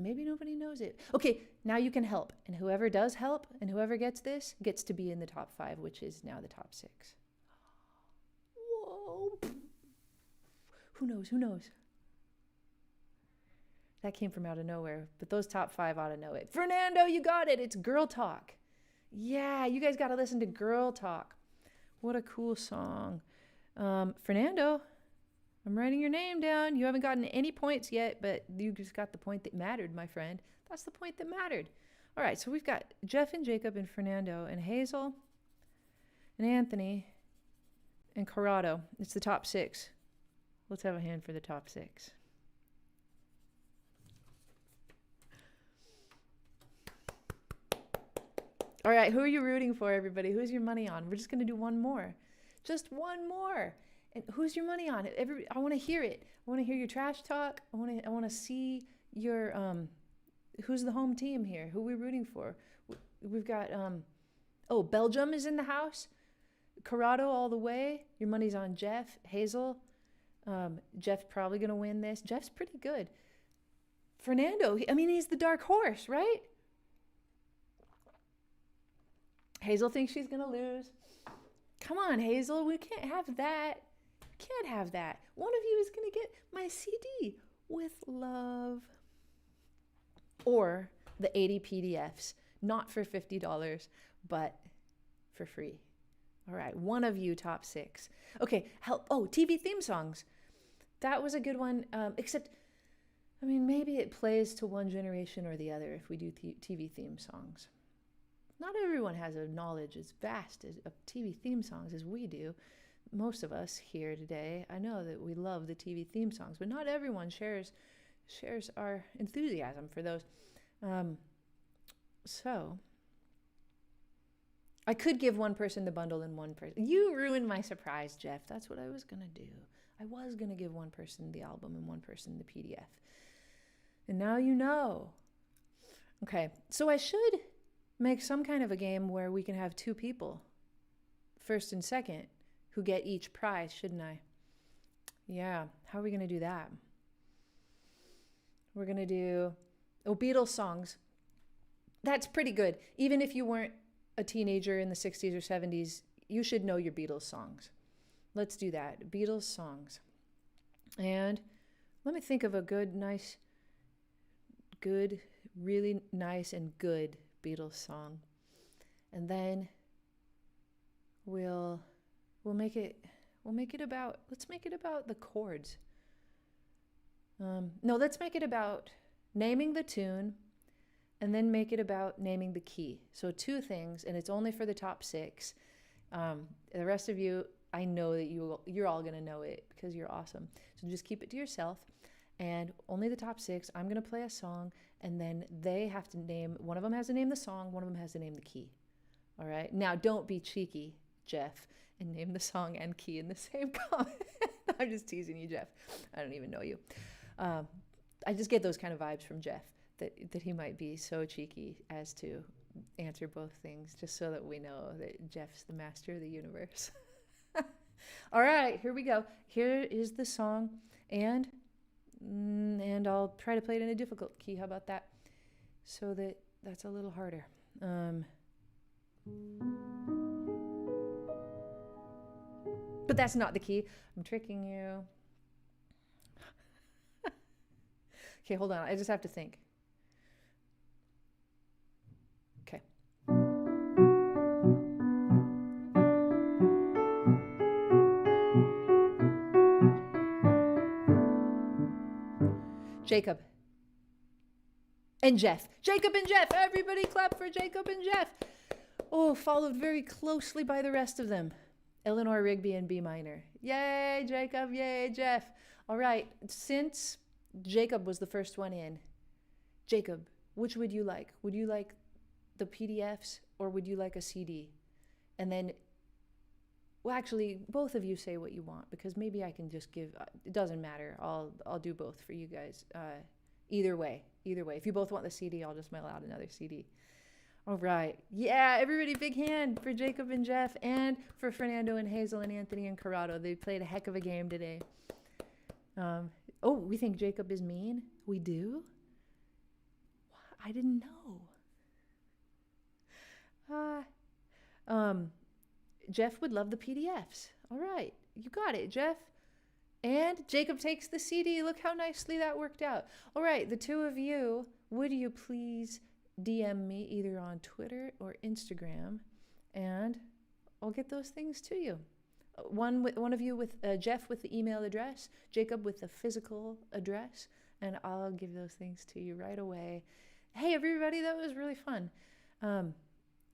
Maybe nobody knows it. Okay, now you can help. And whoever does help and whoever gets this gets to be in the top 5, which is now the top 6. Whoa. Who knows? Who knows? That came from out of nowhere, but those top 5 ought to know it. Fernando, you got it. It's Girl Talk. Yeah, you guys got to listen to Girl Talk. What a cool song. Fernando, I'm writing your name down. You haven't gotten any points yet, but you just got the point that mattered, my friend. That's the point that mattered. All right, so we've got Jeff and Jacob and Fernando and Hazel and Anthony and Corrado. It's the top 6. Let's have a hand for the top 6. All right, who are you rooting for, everybody? Who's your money on? We're just going to do one more. Just one more. And who's your money on? I want to hear it. I want to hear your trash talk. I want to see your who's the home team here? Who are we rooting for? We've got Belgium is in the house. Corrado all the way. Your money's on Jeff, Hazel. Jeff's probably going to win this. Jeff's pretty good. Fernando, he's the dark horse, right? Hazel thinks she's going to lose. Come on, Hazel, we can't have that. Can't have that. One of you is going to get my CD with love. Or the 80 PDFs, not for $50, but for free. All right, one of you, top 6. Okay, help. Oh, TV theme songs. That was a good one, except, maybe it plays to one generation or the other if we do TV theme songs. Not everyone has a knowledge as vast of TV theme songs as we do. Most of us here today, I know that we love the TV theme songs, but not everyone shares our enthusiasm for those. So I could give one person the bundle and one person. You ruined my surprise, Jeff. That's what I was going to do. I was going to give one person the album and one person the PDF. And now you know. Okay, so I should make some kind of a game where we can have 2 people, first and second, who get each prize, shouldn't I? Yeah, how are we going to do that? We're going to do Beatles songs. That's pretty good. Even if you weren't a teenager in the 60s or 70s, you should know your Beatles songs. Let's do that. Beatles songs. And let me think of a really nice and good Beatles song. And then let's make it about the chords. Let's make it about naming the tune and then make it about naming the key. So 2 things, and it's only for the top 6. The rest of you, I know that you're all going to know it because you're awesome. So just keep it to yourself. And only the top 6. I'm going to play a song, and then they have to name, one of them has to name the song, one of them has to name the key. All right? Now, don't be cheeky, Jeff, and name the song and key in the same comment. I'm just teasing you, Jeff. I don't even know you. I just get those kind of vibes from Jeff, that he might be so cheeky as to answer both things, just so that we know that Jeff's the master of the universe. All right, here we go. Here is the song, and I'll try to play it in a difficult key. How about that? So that's a little harder. But that's not the key. I'm tricking you. Okay, hold on. I just have to think. Okay. Jacob and Jeff. Jacob and Jeff. Everybody clap for Jacob and Jeff. Oh, followed very closely by the rest of them. Eleanor Rigby in B minor. Yay, Jacob. Yay, Jeff. All right. Since Jacob was the first one in, Jacob, which would you like? Would you like the PDFs or would you like a CD? And then, well, actually, both of you say what you want, because maybe I can just give, it doesn't matter. I'll do both for you guys. Either way. If you both want the CD, I'll just mail out another CD. All right. Yeah, everybody, big hand for Jacob and Jeff, and for Fernando and Hazel and Anthony and Corrado. They played a heck of a game today. Oh, we think Jacob is mean? We do? I didn't know. Jeff would love the PDFs. All right. You got it, Jeff. And Jacob takes the CD. Look how nicely that worked out. All right. The two of you, would you please DM me either on Twitter or Instagram, and I'll get those things to you. One of you with Jeff with the email address, Jacob with the physical address, and I'll give those things to you right away. Hey, everybody, that was really fun. I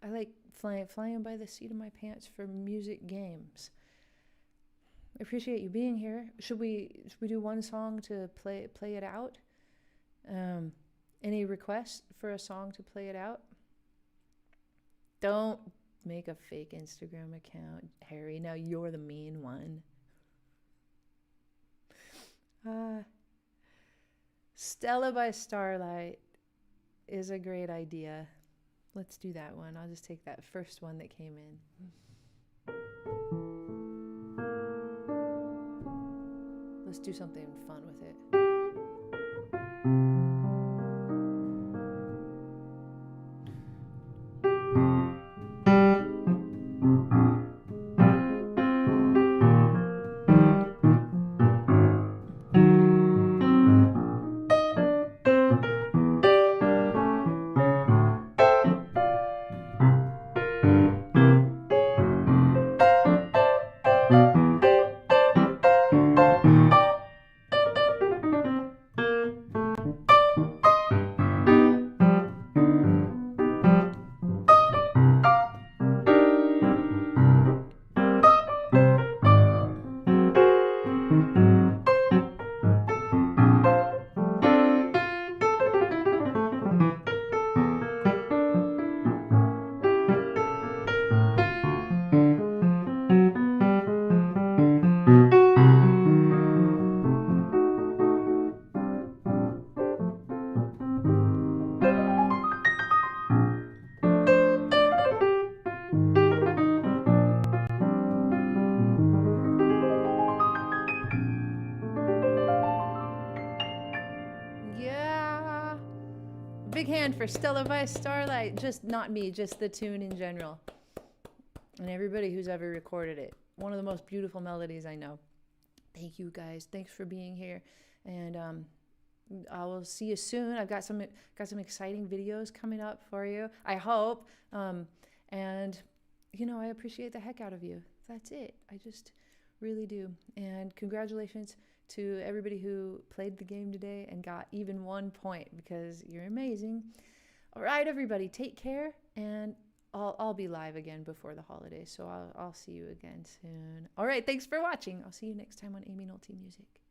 like flying by the seat of my pants for music games. I appreciate you being here. Should we do one song to play it out? Any requests for a song to play it out? Don't make a fake Instagram account, Harry. Now you're the mean one. Stella by Starlight is a great idea. Let's do that one. I'll just take that first one that came in. Let's do something fun with it. Big hand for Stella by Starlight. Just not me, just the tune in general. And everybody who's ever recorded it. One of the most beautiful melodies I know. Thank you guys. Thanks for being here. And I will see you soon. I've got some exciting videos coming up for you, I hope. And I appreciate the heck out of you. That's it. I just really do. And congratulations to everybody who played the game today and got even 1 point, because you're amazing. All right, everybody, take care, and I'll be live again before the holidays, so I'll see you again soon. All right, thanks for watching. I'll see you next time on Aimee Nolte Music.